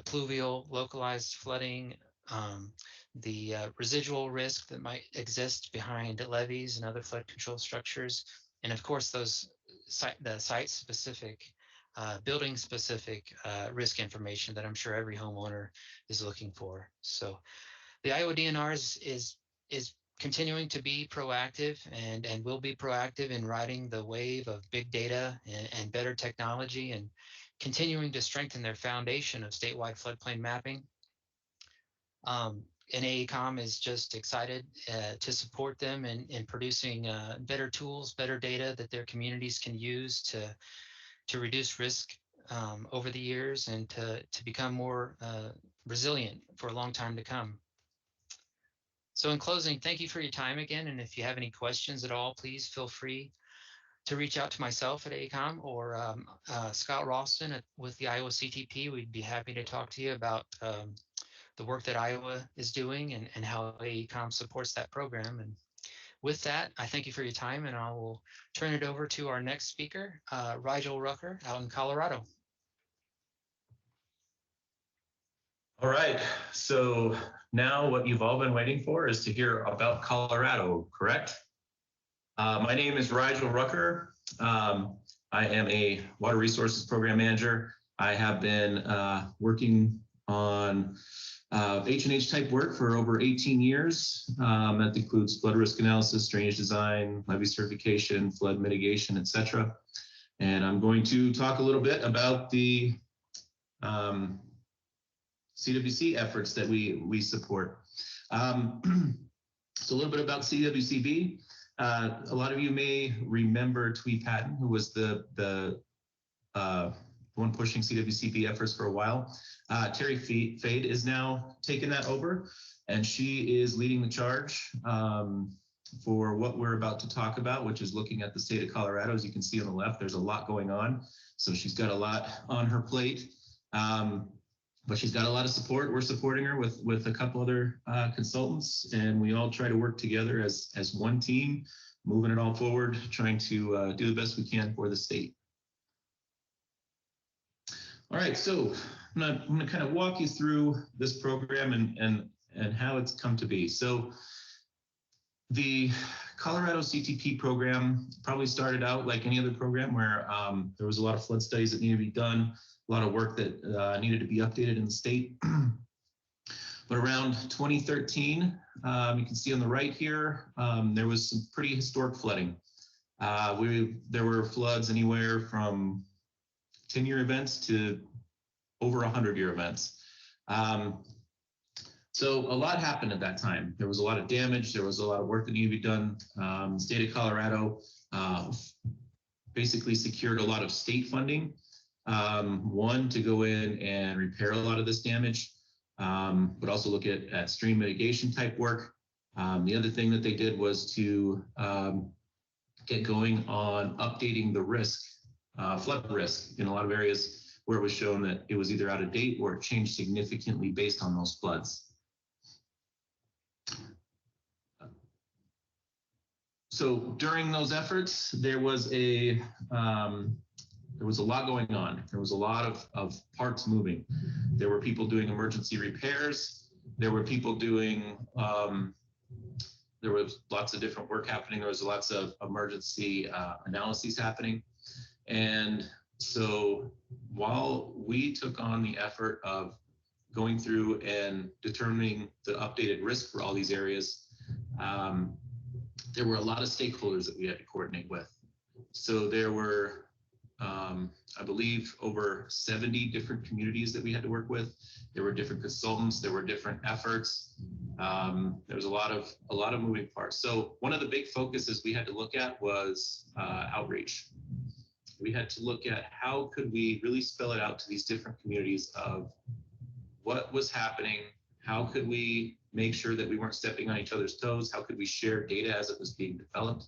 pluvial localized flooding, the residual risk that might exist behind levees and other flood control structures, and of course the site-specific, building-specific risk information that I'm sure every homeowner is looking for. So the Iowa DNR is continuing to be proactive and will be proactive in riding the wave of big data and better technology, and continuing to strengthen their foundation of statewide floodplain mapping. And AECOM is just excited to support them in producing better tools, better data that their communities can use to reduce risk over the years and to become more resilient for a long time to come. So in closing, thank you for your time again. And if you have any questions at all, please feel free to reach out to myself at AECOM or Scott Ralston with the Iowa CTP. We'd be happy to talk to you about the work that Iowa is doing and how AECOM supports that program. And with that, I thank you for your time, and I will turn it over to our next speaker, Rigel Ruker out in Colorado. All right, so now what you've all been waiting for is to hear about Colorado, correct? My name is Rigel Ruker. I am a Water Resources Program Manager. I have been working on H&H type work for over 18 years. That includes flood risk analysis, drainage design, levee certification, flood mitigation, etc. And I'm going to talk a little bit about the CWC efforts that we support. So a little bit about CWCB. A lot of you may remember Twee Patton, who was the one pushing CWCB efforts for a while. Terry Fade is now taking that over, and she is leading the charge for what we're about to talk about, which is looking at the state of Colorado. As you can see on the left, there's a lot going on. So she's got a lot on her plate. But she's got a lot of support. We're supporting her with a couple other consultants, and we all try to work together as one team, moving it all forward, trying to do the best we can for the state. All right, so I'm gonna kind of walk you through this program and how it's come to be. So the Colorado CTP program probably started out like any other program where there was a lot of flood studies that needed to be done, a lot of work that needed to be updated in the state. But around 2013, you can see on the right here, there was some pretty historic flooding. There were floods anywhere from 10-year events to over 100-year events. So a lot happened at that time. There was a lot of damage. There was a lot of work that needed to be done. The state of Colorado basically secured a lot of state funding. One, to go in and repair a lot of this damage, but also look at stream mitigation type work. The other thing that they did was to get going on updating the risk, flood risk in a lot of areas where it was shown that it was either out of date or it changed significantly based on those floods. So during those efforts, there was a lot going on. There was a lot of parts moving. There were people doing emergency repairs. There were people doing, there was lots of different work happening. There was lots of emergency analyses happening. And so while we took on the effort of going through and determining the updated risk for all these areas, there were a lot of stakeholders that we had to coordinate with. So there were, I believe, over 70 different communities that we had to work with. There were different consultants. There were different efforts. There was a lot of moving parts. So one of the big focuses we had to look at was outreach. We had to look at how could we really spell it out to these different communities of what was happening, how could we make sure that we weren't stepping on each other's toes, how could we share data as it was being developed.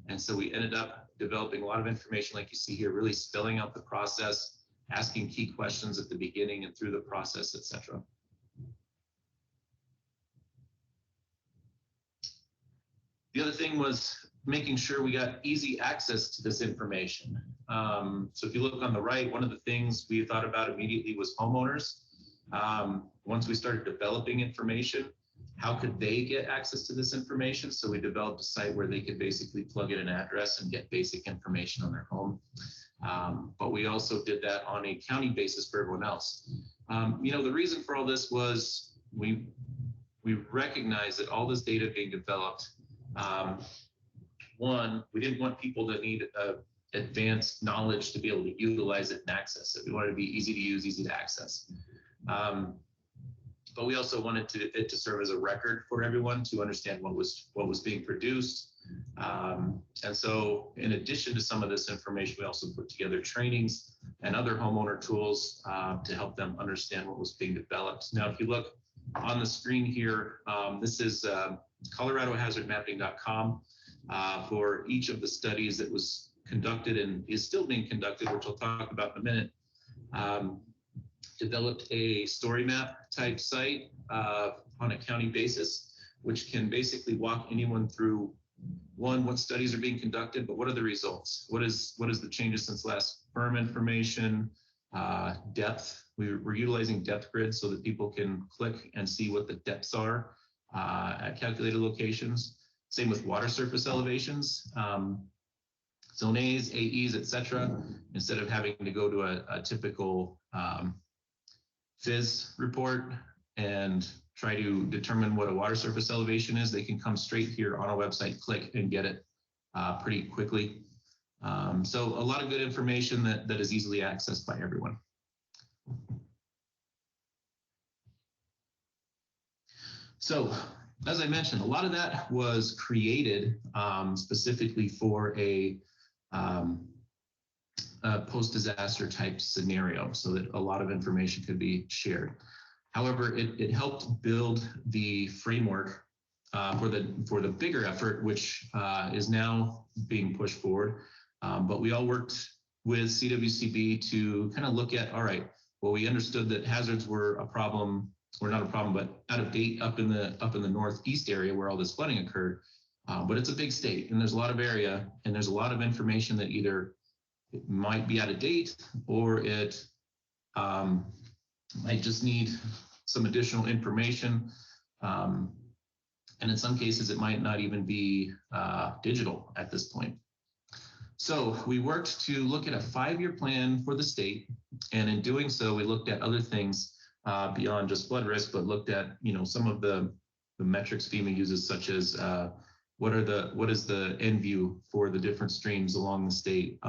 And so we ended up developing a lot of information like you see here, really spelling out the process, asking key questions at the beginning and through the process, etc. The other thing was making sure we got easy access to this information. So if you look on the right, one of the things we thought about immediately was homeowners. Once we started developing information, how could they get access to this information? So we developed a site where they could basically plug in an address and get basic information on their home. But we also did that on a county basis for everyone else. You know, the reason for all this was we recognized that all this data being developed, one, we didn't want people to need advanced knowledge to be able to utilize it and access it. We wanted it to be easy to use, easy to access. But we also wanted it to serve as a record for everyone to understand what was being produced. And so in addition to some of this information, we also put together trainings and other homeowner tools to help them understand what was being developed. Now, if you look on the screen here, this is coloradohazardmapping.com for each of the studies that was conducted and is still being conducted, which I'll talk about in a minute. Developed a story map type site on a county basis, which can basically walk anyone through, one, what studies are being conducted, but what are the results? What is the changes since last firm information, depth. We're utilizing depth grids so that people can click and see what the depths are at calculated locations. Same with water surface elevations, zone A's, AEs, etc. Instead of having to go to a typical FIS report and try to determine what a water surface elevation is, they can come straight here on our website, click and get it pretty quickly. So a lot of good information that is easily accessed by everyone. So as I mentioned, a lot of that was created specifically for a post-disaster type scenario so that a lot of information could be shared. However, it helped build the framework for the bigger effort, which is now being pushed forward. But we all worked with CWCB to kind of look at, all right, well, we understood that hazards were a problem, or not a problem, but out of date up in the northeast area where all this flooding occurred. But it's a big state and there's a lot of area and there's a lot of information that either it might be out of date or it might just need some additional information. And in some cases, it might not even be digital at this point. So we worked to look at a 5-year plan for the state. And in doing so, we looked at other things beyond just flood risk, but looked at, you know, some of the metrics FEMA uses, such as what is the end view for the different streams along the state,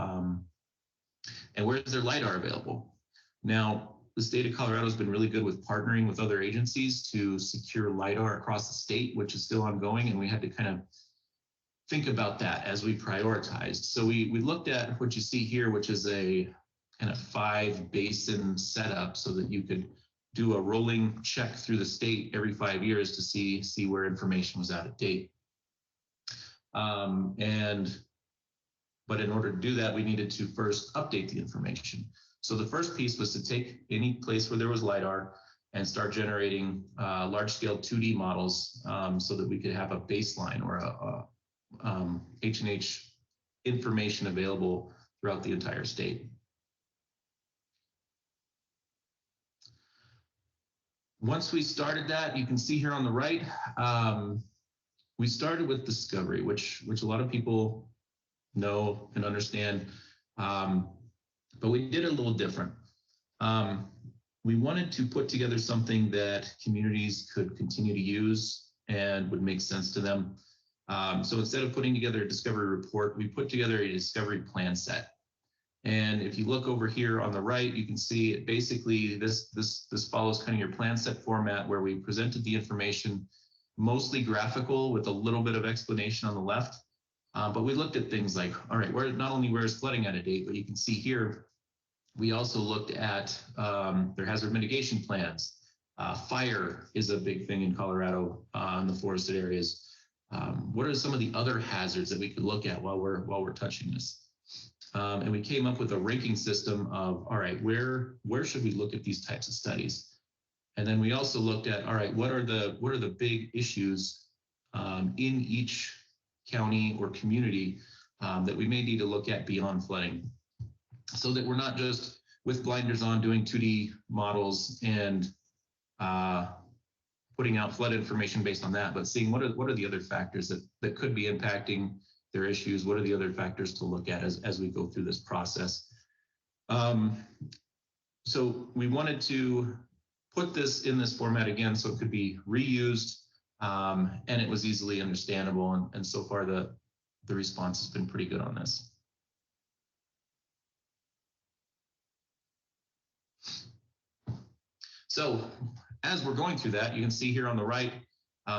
and where is their LiDAR available? Now, the state of Colorado has been really good with partnering with other agencies to secure LiDAR across the state, which is still ongoing, and we had to kind of think about that as we prioritized. So we looked at what you see here, which is a kind of 5-basin setup so that you could do a rolling check through the state every 5 years to see where information was out of date. But in order to do that, we needed to first update the information. So the first piece was to take any place where there was LiDAR and start generating large-scale 2D models so that we could have a baseline or a H&H information available throughout the entire state. Once we started that, you can see here on the right, we started with discovery, which a lot of people know and understand. But we did it a little different. We wanted to put together something that communities could continue to use and would make sense to them. So instead of putting together a discovery report, we put together a discovery plan set. And if you look over here on the right, you can see it basically this follows kind of your plan set format, where we presented the information, mostly graphical with a little bit of explanation on the left. But we looked at things like, all right, not only where is flooding out of date, but you can see here, we also looked at their hazard mitigation plans. Fire is a big thing in Colorado in the forested areas. What are some of the other hazards that we could look at while we're touching this? And we came up with a ranking system of, all right, where should we look at these types of studies? And then we also looked at, all right, what are the big issues in each county or community that we may need to look at beyond flooding, so that we're not just with blinders on doing 2D models and putting out flood information based on that, but seeing what are the other factors that could be impacting their issues. What are the other factors to look at as we go through this process? So we wanted to put this in this format again so it could be reused, and it was easily understandable. And so far the response has been pretty good on this. So as we're going through that, you can see here on the right,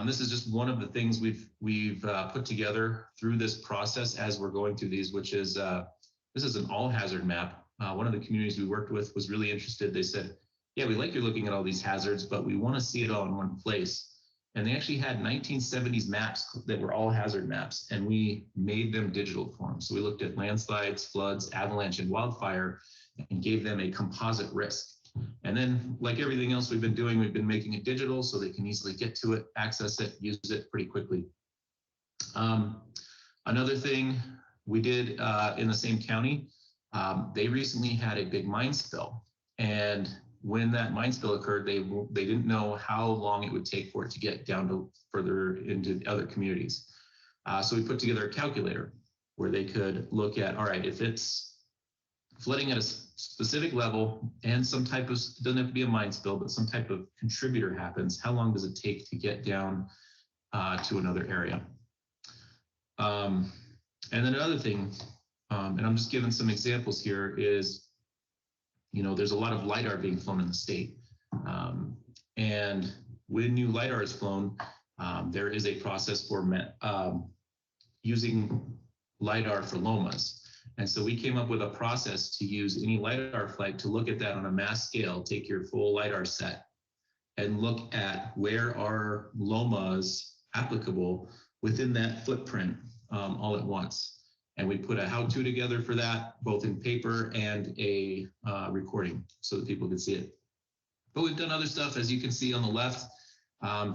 this is just one of the things we've put together through this process as we're going through these, which is, this is an all hazard map. One of the communities we worked with was really interested. They said, yeah, we like you're looking at all these hazards, but we want to see it all in one place. And they actually had 1970s maps that were all hazard maps, and we made them digital forms. So we looked at landslides, floods, avalanche, and wildfire, and gave them a composite risk. And then, like everything else we've been doing, we've been making it digital so they can easily get to it, access it, use it pretty quickly. Another thing we did in the same county, they recently had a big mine spill. And when that mine spill occurred, they didn't know how long it would take for it to get down to further into other communities. So we put together a calculator where they could look at, all right, if it's flooding at a specific level and some type of, doesn't have to be a mine spill, but some type of contributor happens, how long does it take to get down to another area? And then another thing, and I'm just giving some examples here, is, you know, there's a lot of LiDAR being flown in the state. And when new LiDAR is flown, there is a process for using LiDAR for LOMAs. And so we came up with a process to use any LiDAR flight to look at that on a mass scale, take your full LiDAR set and look at where are LOMAs applicable within that footprint all at once. And we put a how-to together for that, both in paper and a recording so that people could see it. But we've done other stuff, as you can see on the left,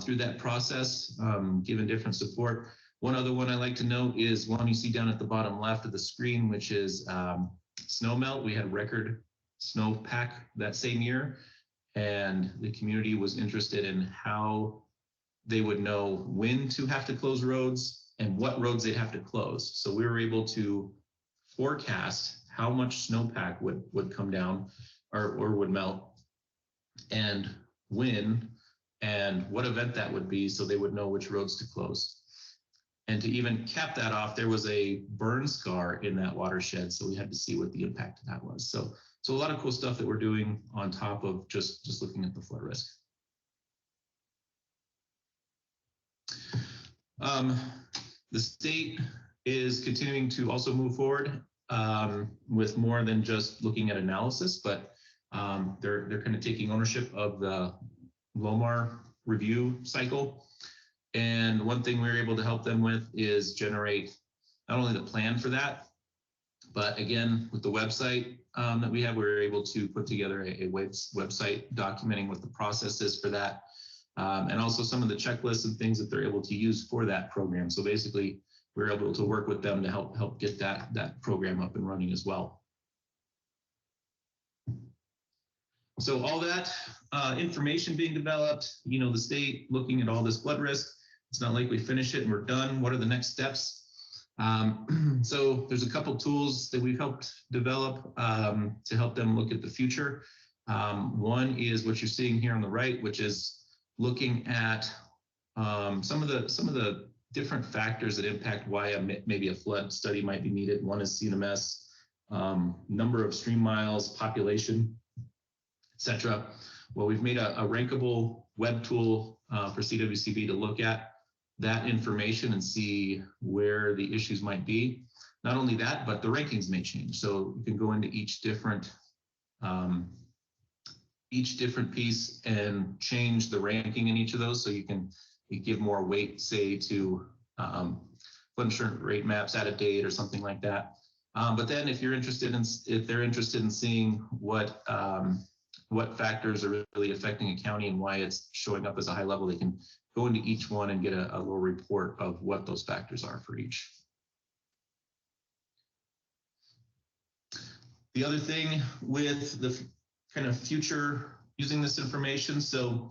through that process, given different support. One other one I like to note is one you see down at the bottom left of the screen, which is snow melt. We had record snowpack that same year, and the community was interested in how they would know when to have to close roads and what roads they'd have to close. So we were able to forecast how much snowpack would come down or would melt, and when and what event that would be, so they would know which roads to close. And to even cap that off, there was a burn scar in that watershed, so we had to see what the impact of that was. So a lot of cool stuff that we're doing on top of just looking at the flood risk. The state is continuing to also move forward with more than just looking at analysis, but they're kind of taking ownership of the LOMAR review cycle. And one thing we were able to help them with is generate not only the plan for that, but again, with the website that we have, we were able to put together a website documenting what the process is for that. And also some of the checklists and things that they're able to use for that program. So basically, we're able to work with them to help get that program up and running as well. So all that information being developed, you know, the state looking at all this flood risk. It's not like we finish it and we're done. What are the next steps? So there's a couple tools that we've helped develop to help them look at the future. One is what you're seeing here on the right, which is looking at some of the different factors that impact why maybe a flood study might be needed. One is CNMS, number of stream miles, population, etc. Well, we've made a rankable web tool for CWCB to look at that information and see where the issues might be. Not only that, but the rankings may change. So you can go into each different piece and change the ranking in each of those. So you give more weight, say, to flood insurance rate maps at a date or something like that. But then if they're interested in seeing what factors are really affecting a county and why it's showing up as a high level, they can go into each one and get a little report of what those factors are for each. The other thing with the kind of future using this information, so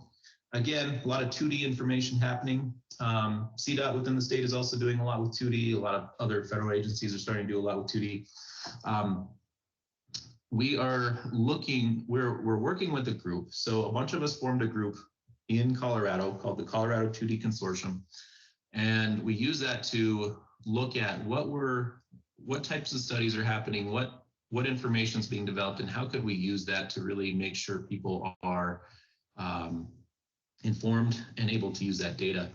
again, a lot of 2D information happening. CDOT within the state is also doing a lot with 2D. A lot of other federal agencies are starting to do a lot with 2D. We're working with a group. So a bunch of us formed a group in Colorado called the Colorado 2D Consortium. And we use that to look at what types of studies are happening, what information is being developed, and how could we use that to really make sure people are informed and able to use that data.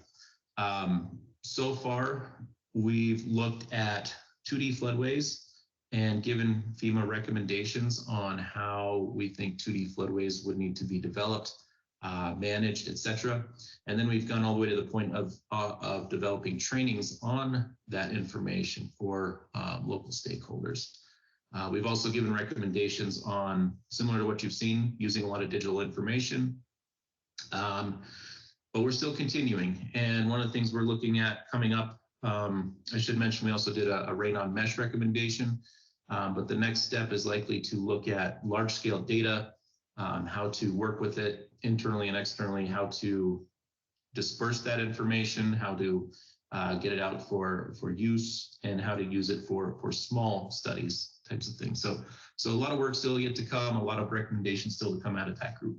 So far, we've looked at 2D floodways and given FEMA recommendations on how we think 2D floodways would need to be developed, managed, etc. And then we've gone all the way to the point of developing trainings on that information for local stakeholders. We've also given recommendations on, similar to what you've seen, using a lot of digital information. But we're still continuing. And one of the things we're looking at coming up, I should mention we also did a rain on mesh recommendation. But the next step is likely to look at large scale data, how to work with it internally and externally, how to disperse that information, how to get it out for use, and how to use it for small studies types of things. So a lot of work still yet to come, a lot of recommendations still to come out of that group.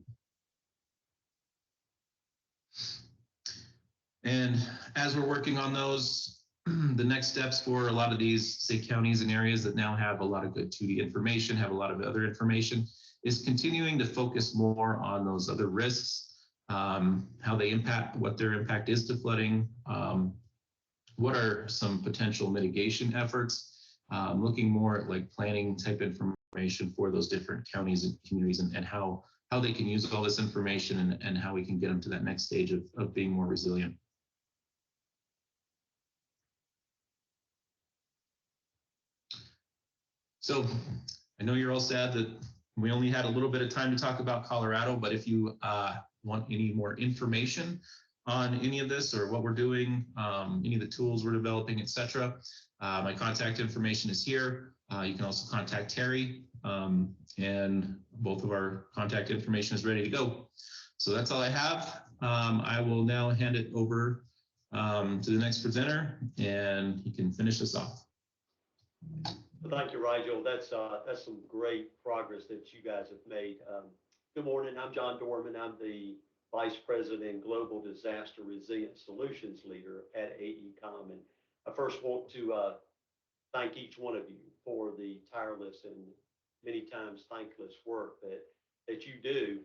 And as we're working on those, the next steps for a lot of these, say, counties and areas that now have a lot of good 2D information, have a lot of other information, is continuing to focus more on those other risks, how they impact, what their impact is to flooding, what are some potential mitigation efforts, looking more at like planning type information for those different counties and communities, and how they can use all this information and how we can get them to that next stage of being more resilient. So I know you're all sad that we only had a little bit of time to talk about Colorado, but if you want any more information on any of this or what we're doing, any of the tools we're developing, etc., my contact information is here. You can also contact Terry, and both of our contact information is ready to go. So that's all I have. I will now hand it over to the next presenter, and he can finish us off. Thank you, Rigel. That's some great progress that you guys have made. Good morning. I'm John Dorman. I'm the Vice President Global Disaster Resilience Solutions Leader at AECOM. And I first want to thank each one of you for the tireless and many times thankless work that you do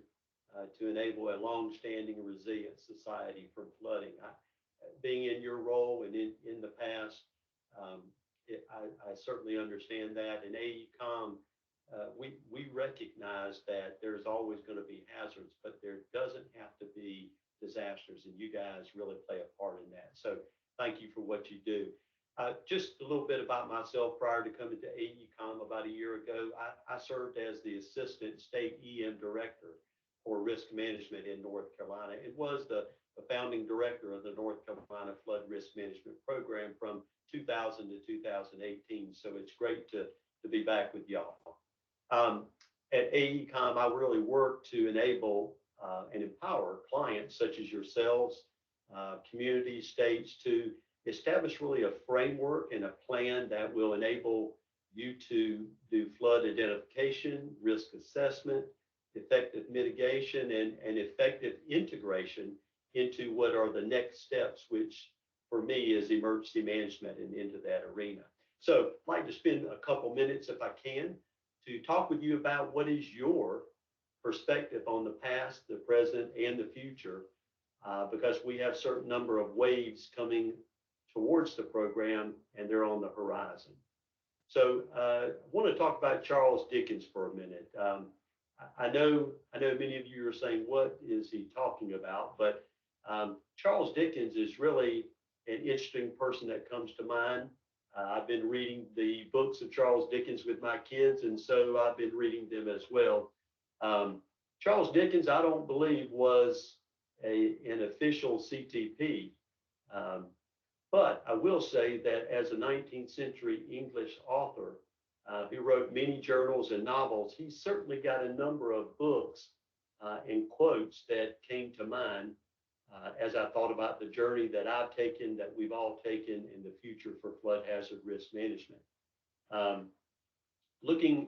to enable a long-standing and resilient society from flooding. Being in your role and in the past, I certainly understand that. In AECOM, we recognize that there's always going to be hazards, but there doesn't have to be disasters, and you guys really play a part in that. So thank you for what you do. Just a little bit about myself. Prior to coming to AECOM about a year ago, I served as the Assistant State EM Director for Risk Management in North Carolina. It was the founding director of the North Carolina Flood Risk Management Program from 2000 to 2018. So it's great to be back with y'all. At AECOM, I really work to enable and empower clients such as yourselves, communities, states to establish really a framework and a plan that will enable you to do flood identification, risk assessment, effective mitigation, and effective integration into what are the next steps, which for me is emergency management and into that arena. So I'd like to spend a couple minutes, if I can, to talk with you about what is your perspective on the past, the present, and the future, because we have a certain number of waves coming towards the program, and they're on the horizon. So I want to talk about Charles Dickens for a minute. I know many of you are saying, what is he talking about? But Charles Dickens is really an interesting person that comes to mind. I've been reading the books of Charles Dickens with my kids, and so I've been reading them as well. Charles Dickens, I don't believe, was an official CTP. But I will say that as a 19th century English author who wrote many journals and novels, he certainly got a number of books and quotes that came to mind as I thought about the journey that I've taken, that we've all taken in the future for flood hazard risk management. Looking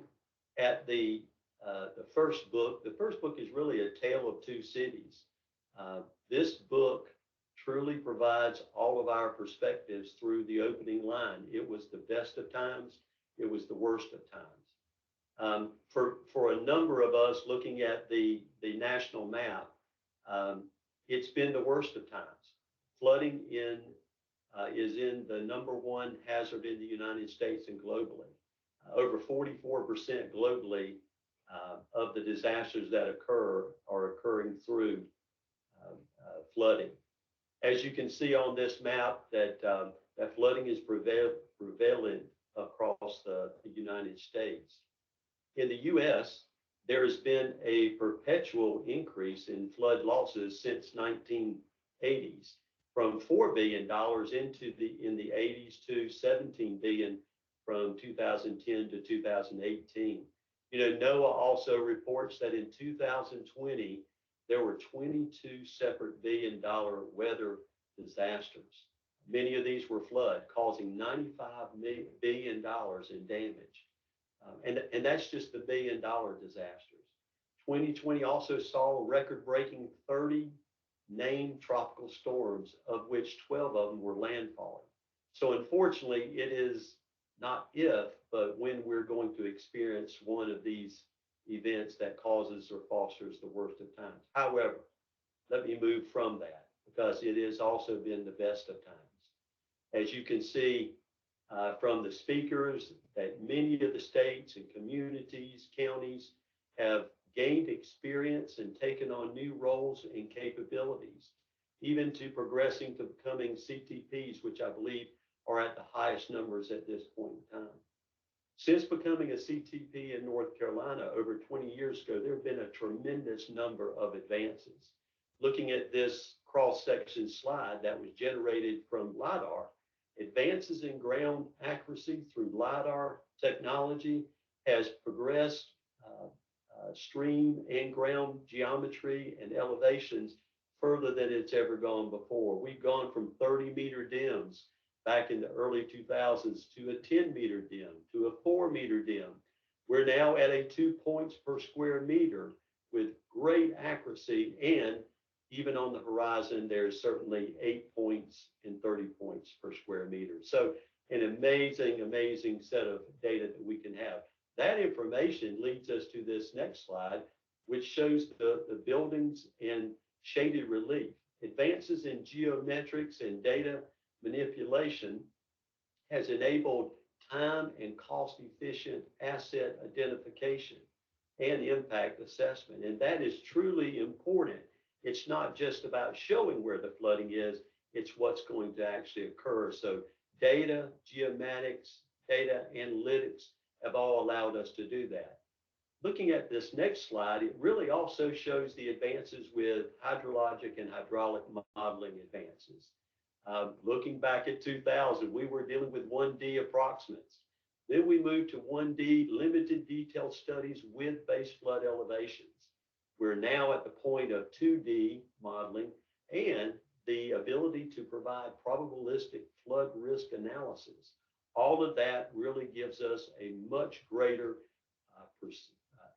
at the first book is really a tale of two cities. This book truly provides all of our perspectives through the opening line. It was the best of times. It was the worst of times. For a number of us looking at the national map, it's been the worst of times. Flooding is in the #1 hazard in the United States and globally. Over 44% globally of the disasters that occur are occurring through flooding. As you can see on this map, that flooding is prevalent across the United States. In the U.S., there has been a perpetual increase in flood losses since 1980s, from $4 billion in the 80s to $17 billion from 2010 to 2018. You know, NOAA also reports that in 2020, there were 22 separate billion-dollar weather disasters. Many of these were flood, causing $95 billion in damage. And that's just the billion-dollar disasters. 2020 also saw a record-breaking 30 named tropical storms, of which 12 of them were landfalling. So unfortunately, it is not if, but when we're going to experience one of these events that causes or fosters the worst of times. However, let me move from that, because it has also been the best of times. As you can see from the speakers, that many of the states and communities, counties have gained experience and taken on new roles and capabilities, even to progressing to becoming CTPs, which I believe are at the highest numbers at this point in time. Since becoming a CTP in North Carolina over 20 years ago, there have been a tremendous number of advances. Looking at this cross-section slide that was generated from LIDAR, advances in ground accuracy through LIDAR technology has progressed stream and ground geometry and elevations further than it's ever gone before. We've gone from 30-meter dims back in the early 2000s to a 10-meter dim, to a 4-meter dim. We're now at a 2 points per square meter with great accuracy, and even on the horizon, there's certainly 8 points and 30 points per square meter. So an amazing, amazing set of data that we can have. That information leads us to this next slide, which shows the buildings in shaded relief. Advances in geometrics and data manipulation has enabled time and cost-efficient asset identification and impact assessment. And that is truly important. It's not just about showing where the flooding is, it's what's going to actually occur. So data, geomatics, data analytics have all allowed us to do that. Looking at this next slide, it really also shows the advances with hydrologic and hydraulic modeling advances. Looking back at 2000, we were dealing with 1D approximates. Then we moved to 1D limited detail studies with base flood elevations. We're now at the point of 2D modeling and the ability to provide probabilistic flood risk analysis. All of that really gives us a much greater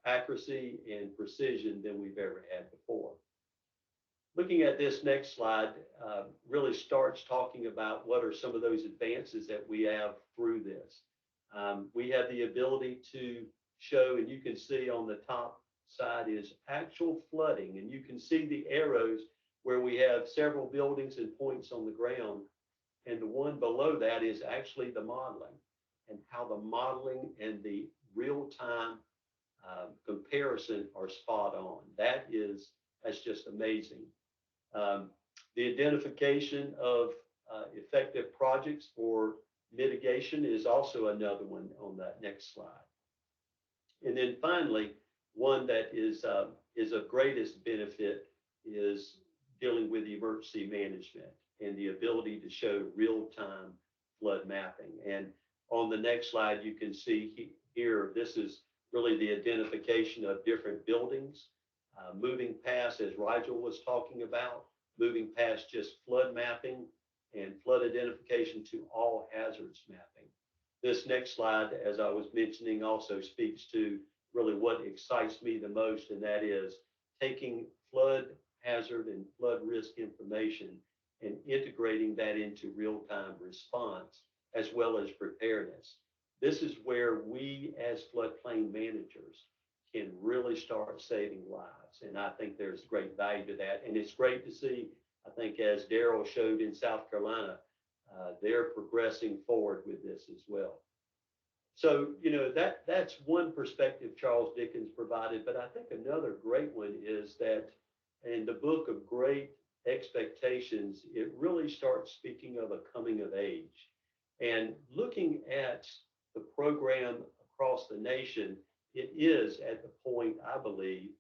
accuracy and precision than we've ever had before. Looking at this next slide really starts talking about what are some of those advances that we have through this. We have the ability to show, and you can see on the top side is actual flooding, and you can see the arrows where we have several buildings and points on the ground, and the one below that is actually the modeling, and how the modeling and the real-time comparison are spot on. That's just amazing. The identification of effective projects for mitigation is also another one on that next slide. And then finally, one that is of greatest benefit is dealing with emergency management and the ability to show real-time flood mapping. And on the next slide, you can see here, this is really the identification of different buildings, moving past, as Rigel was talking about, moving past just flood mapping and flood identification to all hazards mapping. This next slide, as I was mentioning, also speaks to really what excites me the most, and that is taking flood hazard and flood risk information and integrating that into real-time response as well as preparedness. This is where we as floodplain managers can really start saving lives. And I think there's great value to that. And it's great to see, I think as Daryle showed in South Carolina, they're progressing forward with this as well. So, you know, that's one perspective Charles Dickens provided, but I think another great one is that in the book of Great Expectations, it really starts speaking of a coming of age. And looking at the program across the nation, it is at the point, I believe,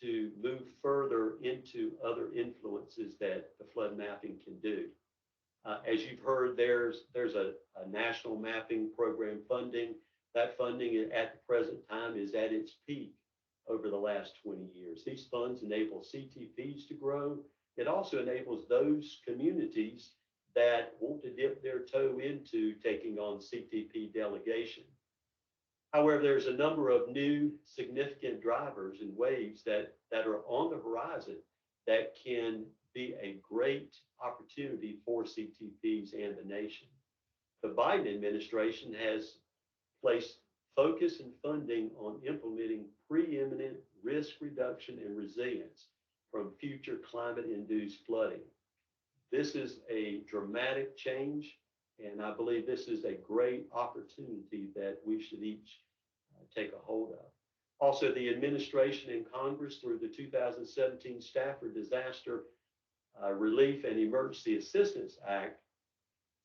to move further into other influences that the flood mapping can do. As you've heard, there's a national mapping program funding. That funding at the present time is at its peak over the last 20 years. These funds enable CTPs to grow. It also enables those communities that want to dip their toe into taking on CTP delegation. However, there's a number of new significant drivers and waves that are on the horizon that can be a great opportunity for CTPs and the nation. The Biden administration has placed focus and funding on implementing preeminent risk reduction and resilience from future climate-induced flooding. This is a dramatic change, and I believe this is a great opportunity that we should each take a hold of. Also, the administration and Congress, through the 2017 Stafford Disaster Relief and Emergency Assistance Act,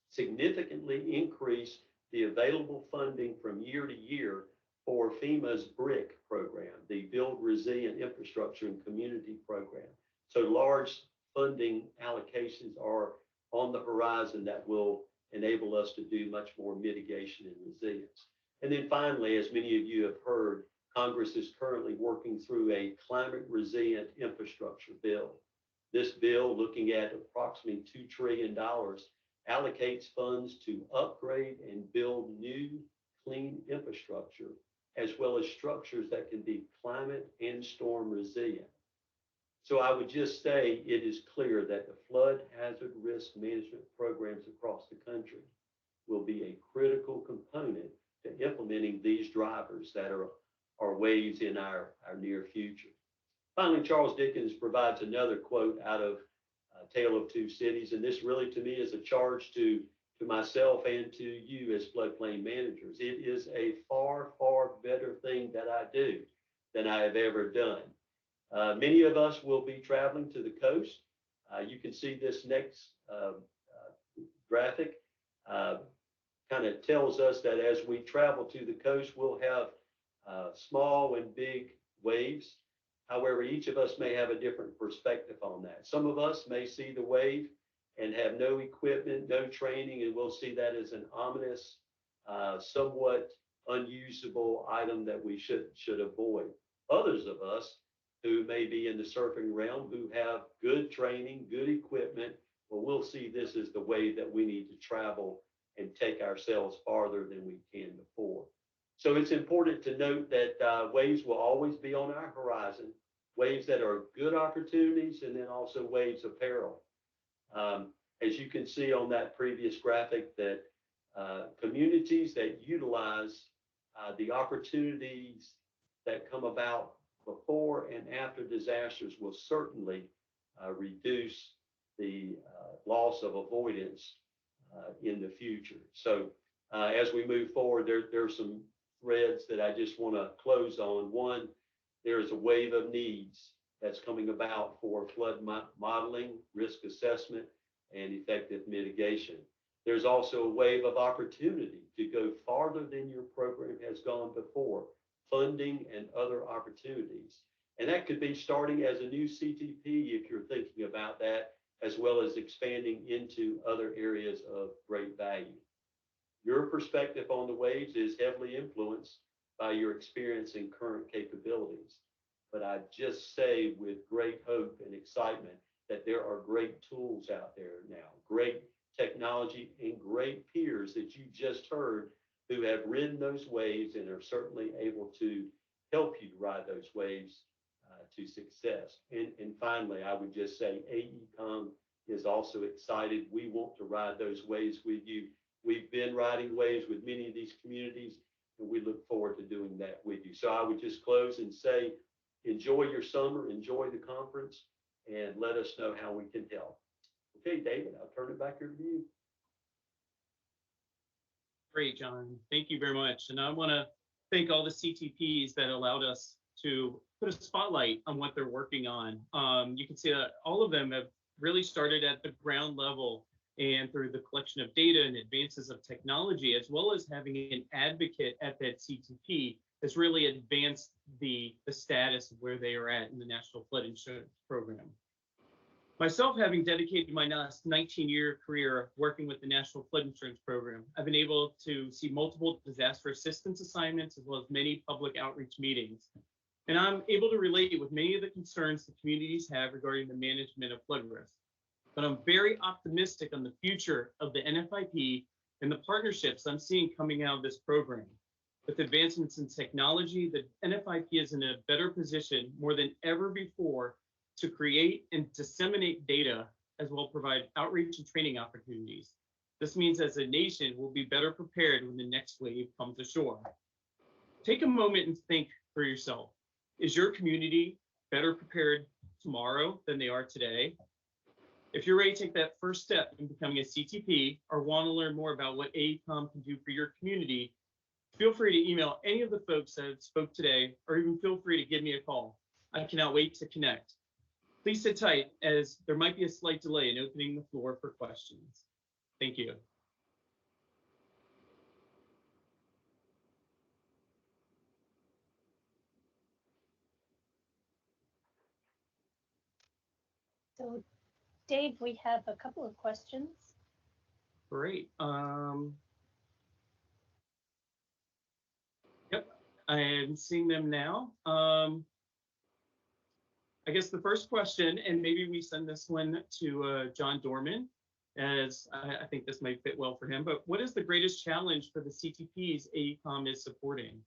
significantly increased the available funding from year to year for FEMA's BRIC program, the Build Resilient Infrastructure and Community Program. So large funding allocations are on the horizon that will enable us to do much more mitigation and resilience. And then finally, as many of you have heard, Congress is currently working through a climate resilient infrastructure bill. This bill, looking at approximately $2 trillion, allocates funds to upgrade and build new clean infrastructure, as well as structures that can be climate and storm resilient. So I would just say it is clear that the flood hazard risk management programs across the country will be a critical component to implementing these drivers that are waves in our near future. Finally, Charles Dickens provides another quote out of Tale of Two Cities, and this really to me is a charge to myself and to you as floodplain managers. It is a far, far better thing that I do than I have ever done. Many of us will be traveling to the coast. You can see this next graphic kind of tells us that as we travel to the coast, we'll have small and big waves. However, each of us may have a different perspective on that. Some of us may see the wave and have no equipment, no training, and we'll see that as an ominous, somewhat unusable item that we should avoid. Others of us who may be in the surfing realm, who have good training, good equipment, well, we'll see this as the way that we need to travel and take ourselves farther than we can before. So it's important to note that waves will always be on our horizon, waves that are good opportunities, and then also waves of peril. As you can see on that previous graphic, that communities that utilize the opportunities that come about before and after disasters will certainly reduce the loss of avoidance in the future. So as we move forward, there are some threads that I just want to close on. One, there's a wave of needs that's coming about for flood modeling, risk assessment, and effective mitigation. There's also a wave of opportunity to go farther than your program has gone before, funding and other opportunities. And that could be starting as a new CTP if you're thinking about that, as well as expanding into other areas of great value. Your perspective on the waves is heavily influenced by your experience and current capabilities. But I just say with great hope and excitement that there are great tools out there now, great technology and great peers that you just heard who have ridden those waves and are certainly able to help you ride those waves to success. And finally, I would just say AECOM is also excited. We want to ride those waves with you. We've been riding waves with many of these communities, and we look forward to doing that with you. So I would just close and say, enjoy your summer, enjoy the conference, and let us know how we can help. Okay, David, I'll turn it back over to you. Great, John. Thank you very much. And I want to thank all the CTPs that allowed us to put a spotlight on what they're working on. You can see that all of them have really started at the ground level and through the collection of data and advances of technology, as well as having an advocate at that CTP, has really advanced the status of where they are at in the National Flood Insurance Program. Myself, having dedicated my last 19-year career working with the National Flood Insurance Program, I've been able to see multiple disaster assistance assignments, as well as many public outreach meetings. And I'm able to relate with many of the concerns the communities have regarding the management of flood risk. But I'm very optimistic on the future of the NFIP and the partnerships I'm seeing coming out of this program. With advancements in technology, the NFIP is in a better position more than ever before to create and disseminate data, as well as provide outreach and training opportunities. This means as a nation, we'll be better prepared when the next wave comes ashore. Take a moment and think for yourself. Is your community better prepared tomorrow than they are today? If you're ready to take that first step in becoming a CTP or want to learn more about what AECOM can do for your community, feel free to email any of the folks that spoke today, or even feel free to give me a call. I cannot wait to connect. Please sit tight, as there might be a slight delay in opening the floor for questions. Thank you. So, Dave, we have a couple of questions. Great. Yep, I am seeing them now. I guess the first question, and maybe we send this one to John Dorman, as I think this might fit well for him, but what is the greatest challenge for the CTPs AECOM is supporting?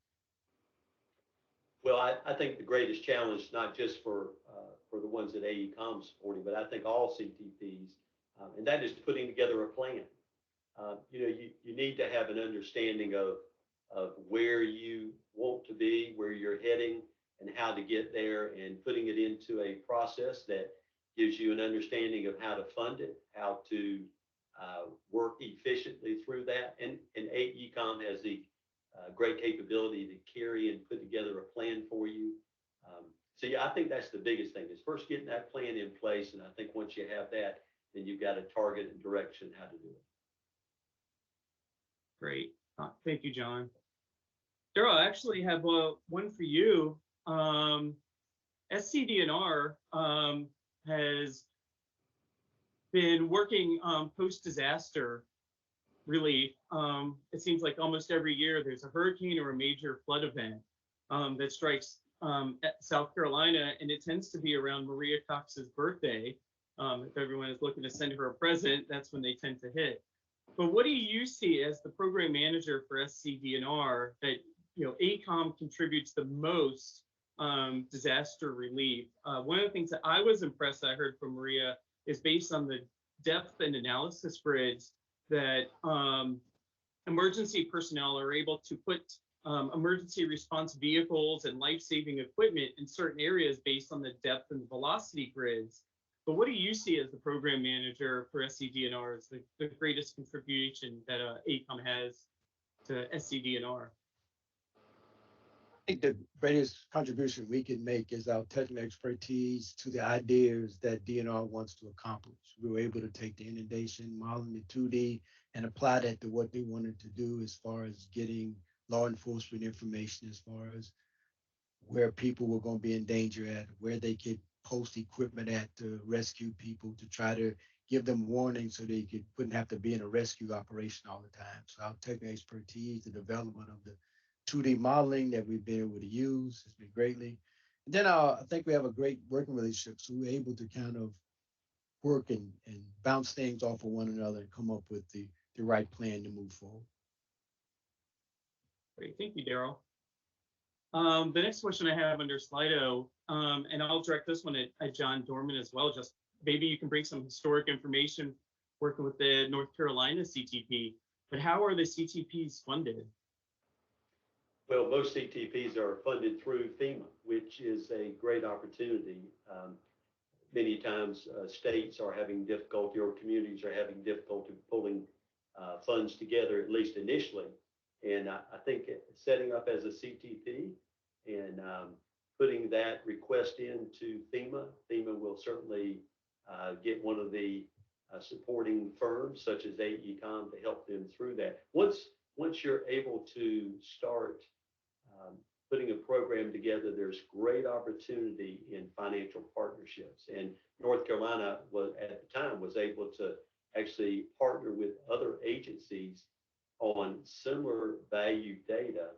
Well, I think the greatest challenge, not just for the ones that AECOM is supporting, but I think all CTPs, and that is putting together a plan. You need to have an understanding of where you want to be, where you're heading, and how to get there, and putting it into a process that gives you an understanding of how to fund it, how to work efficiently through that. And AECOM has the great capability to carry and put together a plan for you. So yeah, I think that's the biggest thing, is first getting that plan in place. And I think once you have that, then you've got a target and direction how to do it. Great. Thank you, John. Daryle, I actually have one for you. SCDNR has been working on post-disaster relief. It seems like almost every year there's a hurricane or a major flood event that strikes South Carolina, and it tends to be around Maria Cox's birthday. If everyone is looking to send her a present, that's when they tend to hit. But what do you see as the program manager for SCDNR that ACOM contributes the most disaster relief? One of the things that I was impressed I heard from Maria is based on the depth and analysis grids that emergency personnel are able to put emergency response vehicles and life-saving equipment in certain areas based on the depth and velocity grids. But what do you see as the program manager for SCDNR as the greatest contribution that ACOM has to SCDNR? I think the greatest contribution we can make is our technical expertise to the ideas that DNR wants to accomplish. We were able to take the inundation modeling, the 2D, and apply that to what they wanted to do as far as getting law enforcement information, as far as where people were going to be in danger at, where they could post equipment at to rescue people, to try to give them warning so they wouldn't have to be in a rescue operation all the time. So our technical expertise, the development of the 2D modeling that we've been able to use has been greatly. And then I think we have a great working relationship. So we're able to kind of work and bounce things off of one another and come up with the right plan to move forward. Great, thank you, Daryle. The next question I have under Slido, and I'll direct this one at John Dorman as well. Just maybe you can bring some historic information working with the North Carolina CTP, but how are the CTPs funded? Well, most CTPs are funded through FEMA, which is a great opportunity. Many times states are having difficulty, or communities are having difficulty pulling funds together, at least initially. And I think setting up as a CTP and putting that request into FEMA will certainly get one of the supporting firms such as AECOM to help them through that. Once you're able to start putting a program together, there's great opportunity in financial partnerships. And North Carolina at the time was able to actually partner with other agencies on similar value data.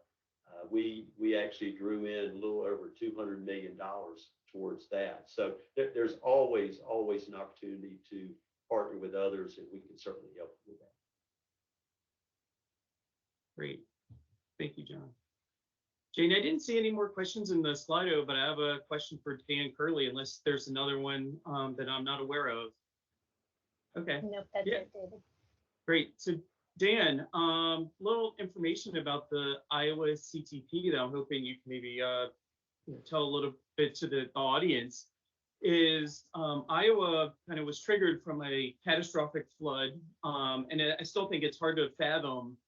We actually drew in a little over $200 million towards that. So there's always an opportunity to partner with others, and we can certainly help with that. Great, thank you, John. Jane, I didn't see any more questions in the Slido, but I have a question for Dan Curley, unless there's another one that I'm not aware of. Okay. Nope, that's it, David. Great. So Dan, little information about the Iowa CTP that I'm hoping you can maybe tell a little bit to the audience is Iowa kind of was triggered from a catastrophic flood. And I still think it's hard to fathom,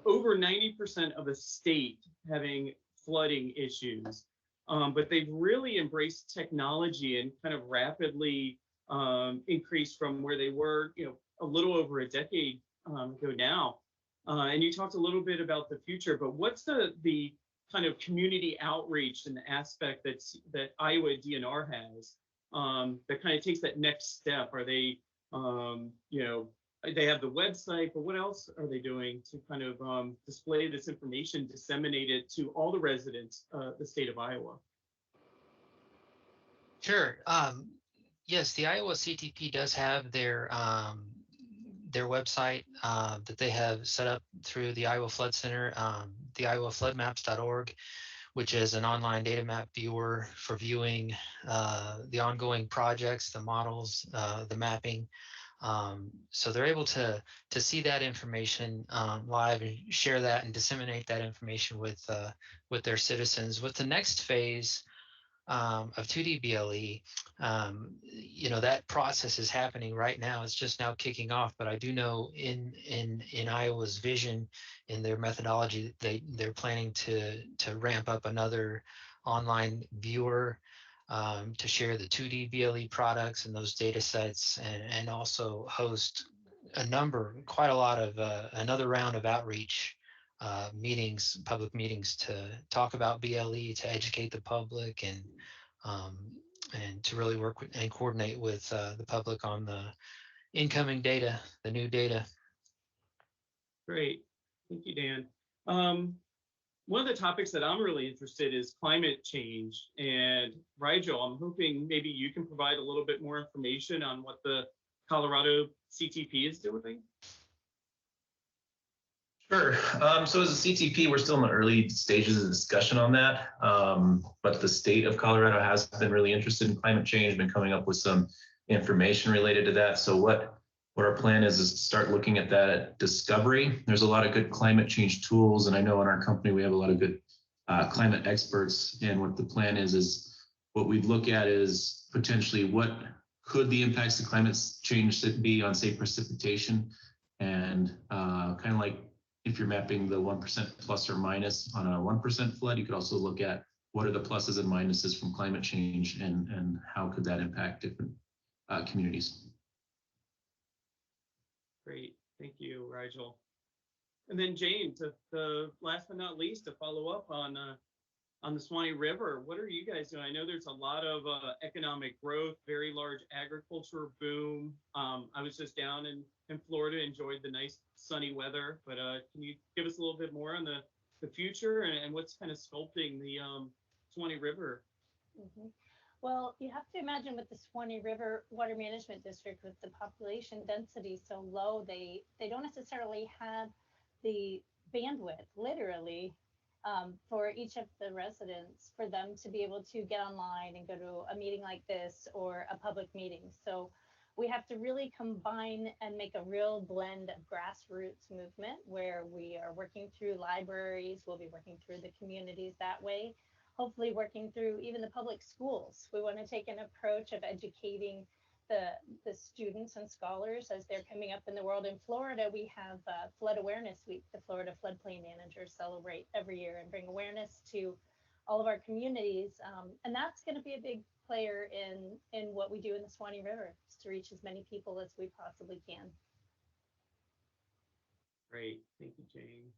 over 90% of a state having flooding issues. But they've really embraced technology and kind of rapidly increased from where they were, a little over a decade ago now. And you talked a little bit about the future, but what's the kind of community outreach and the aspect that Iowa DNR has that kind of takes that next step? Are they, they have the website, but what else are they doing to kind of display this information, disseminate it to all the residents of the state of Iowa? Sure. Yes, the Iowa CTP does have their website that they have set up through the Iowa Flood Center, the iowafloodmaps.org, which is an online data map viewer for viewing the ongoing projects, the models, the mapping. So they're able to see that information live and share that and disseminate that information with their citizens. With the next phase of 2D BLE, that process is happening right now. It's just now kicking off. But I do know in Iowa's vision, in their methodology, they're planning to ramp up another online viewer to share the 2D BLE products and those data sets, and also host quite a lot of another round of outreach meetings, public meetings to talk about BLE, to educate the public, and to really work with and coordinate with the public on the incoming data, the new data. Great, thank you, Dan. one of the topics that I'm really interested in is climate change. And Rigel, I'm hoping maybe you can provide a little bit more information on what the Colorado CTP is doing. Sure. So as a CTP, we're still in the early stages of discussion on that. But the state of Colorado has been really interested in climate change, been coming up with some information related to that. So what our plan is to start looking at that at discovery. There's a lot of good climate change tools, and I know in our company we have a lot of good climate experts. And what the plan is what we'd look at is potentially what could the impacts of climate change be on, say, precipitation, and kind of like if you're mapping the 1% plus or minus on a 1% flood, you could also look at what are the pluses and minuses from climate change, and how could that impact different communities. Great, thank you, Rigel. And then Jane, the last but not least, to follow up on the Suwannee River, what are you guys doing? I know there's a lot of economic growth, very large agriculture boom. I was just down in Florida, enjoyed the nice sunny weather, but can you give us a little bit more on the future and what's kind of sculpting the Suwannee River? Mm-hmm. Well, you have to imagine with the Suwannee River Water Management District, with the population density so low, they don't necessarily have the bandwidth, literally, for each of the residents, for them to be able to get online and go to a meeting like this or a public meeting. So we have to really combine and make a real blend of grassroots movement, where we are working through libraries, we'll be working through the communities that way, hopefully working through even the public schools. We want to take an approach of educating the students and scholars as they're coming up in the world. In Florida, we have Flood Awareness Week. The Florida floodplain managers celebrate every year and bring awareness to all of our communities. And that's going to be a big player in what we do in the Suwannee River, is to reach as many people as we possibly can. Great, thank you, Jane.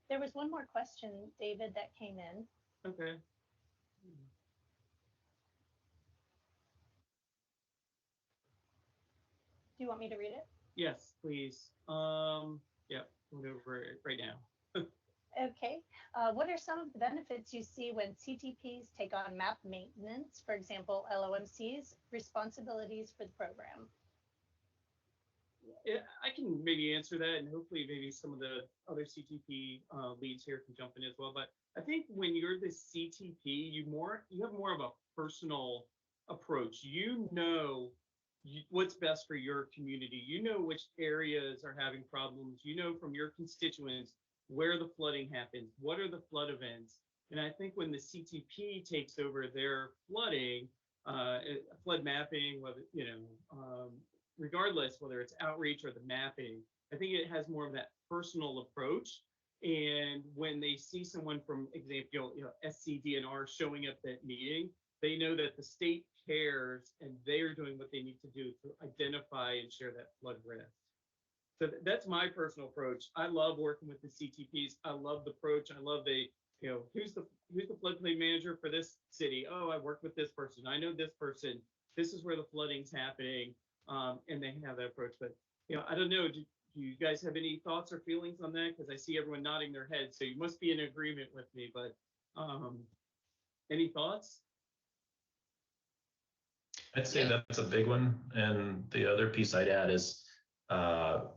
There was one more question, David, that came in. Okay. Do you want me to read it? Yes, please. Yeah, we'll go over it right now. Okay. What are some of the benefits you see when CTPs take on map maintenance, for example, LOMC's responsibilities for the program? Yeah, I can maybe answer that, and hopefully maybe some of the other CTP leads here can jump in as well. But I think when you're the CTP, you have more of a personal approach. You know what's best for your community. You know which areas are having problems. You know from your constituents where the flooding happens, what are the flood events. And I think when the CTP takes over their flood mapping, whether, regardless whether it's outreach or the mapping, I think it has more of that personal approach. And when they see someone from example, SCDNR showing up at meeting, they know that the state cares and they're doing what they need to do to identify and share that flood risk. So that's my personal approach. I love working with the CTPs. I love the approach. I love who's the floodplain manager for this city? Oh, I work with this person. I know this person. This is where the flooding's happening. And they have that approach. But I don't know. Do you guys have any thoughts or feelings on that? Because I see everyone nodding their heads, so you must be in agreement with me. But any thoughts? I'd say that's a big one. And the other piece I'd add is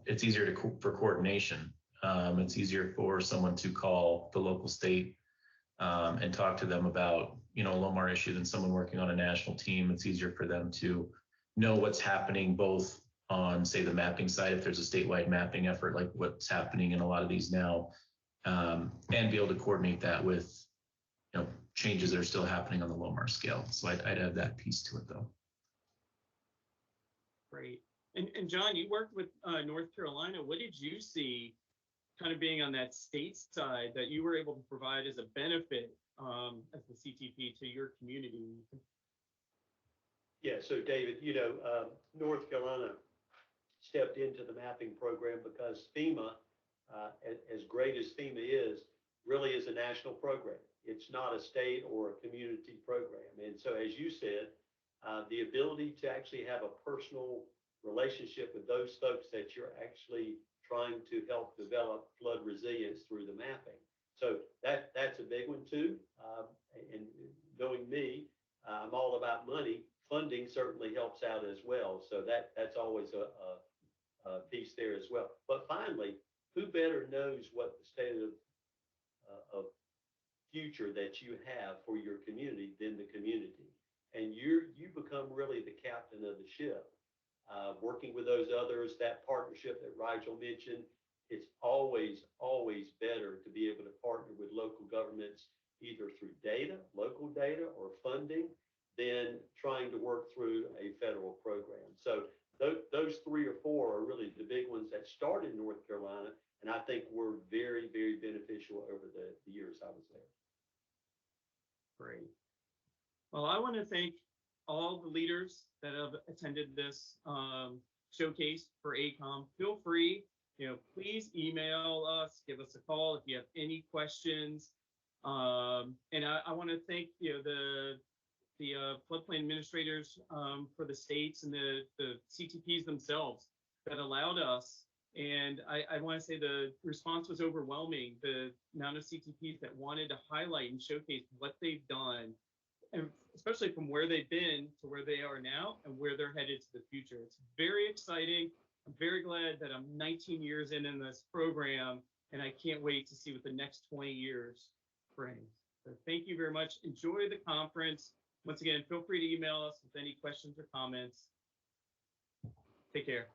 it's easier for coordination. It's easier for someone to call the local state and talk to them about a LOMAR issue than someone working on a national team. It's easier for them to know what's happening both on, say, the mapping side, if there's a statewide mapping effort like what's happening in a lot of these now, and be able to coordinate that with changes that are still happening on the LOMAR scale. So I'd add that piece to it, though. Great. And John, you worked with North Carolina. What did you see kind of being on that state side that you were able to provide as a benefit as the CTP to your community? Yeah, so David, North Carolina stepped into the mapping program because FEMA, as great as FEMA is, really is a national program. It's not a state or a community program. And so, as you said, the ability to actually have a personal relationship with those folks that you're actually trying to help develop flood resilience through the mapping. So that's a big one too. And knowing me, I'm all about money. Funding certainly helps out as well. So that's always a piece there as well. But finally, who better knows what the state of future that you have for your community than the community? And you become really the captain of the ship. Working with those others, that partnership that Rigel mentioned, it's always better to be able to partner with local governments, either through data, local data, or funding, than trying to work through a federal program. So those 3 or 4 are really the big ones that started in North Carolina, and I think were very, very beneficial over the years I was there. Great. Well, I want to thank all the leaders that have attended this showcase for AECOM. Feel free, please email us, give us a call if you have any questions. And I want to thank the floodplain administrators for the states and the CTPs themselves that allowed us. And I want to say the response was overwhelming. The amount of CTPs that wanted to highlight and showcase what they've done, and especially from where they've been to where they are now and where they're headed to the future. It's very exciting. I'm very glad that I'm 19 years in this program, and I can't wait to see what the next 20 years brings. So thank you very much. Enjoy the conference. Once again, feel free to email us with any questions or comments. Take care.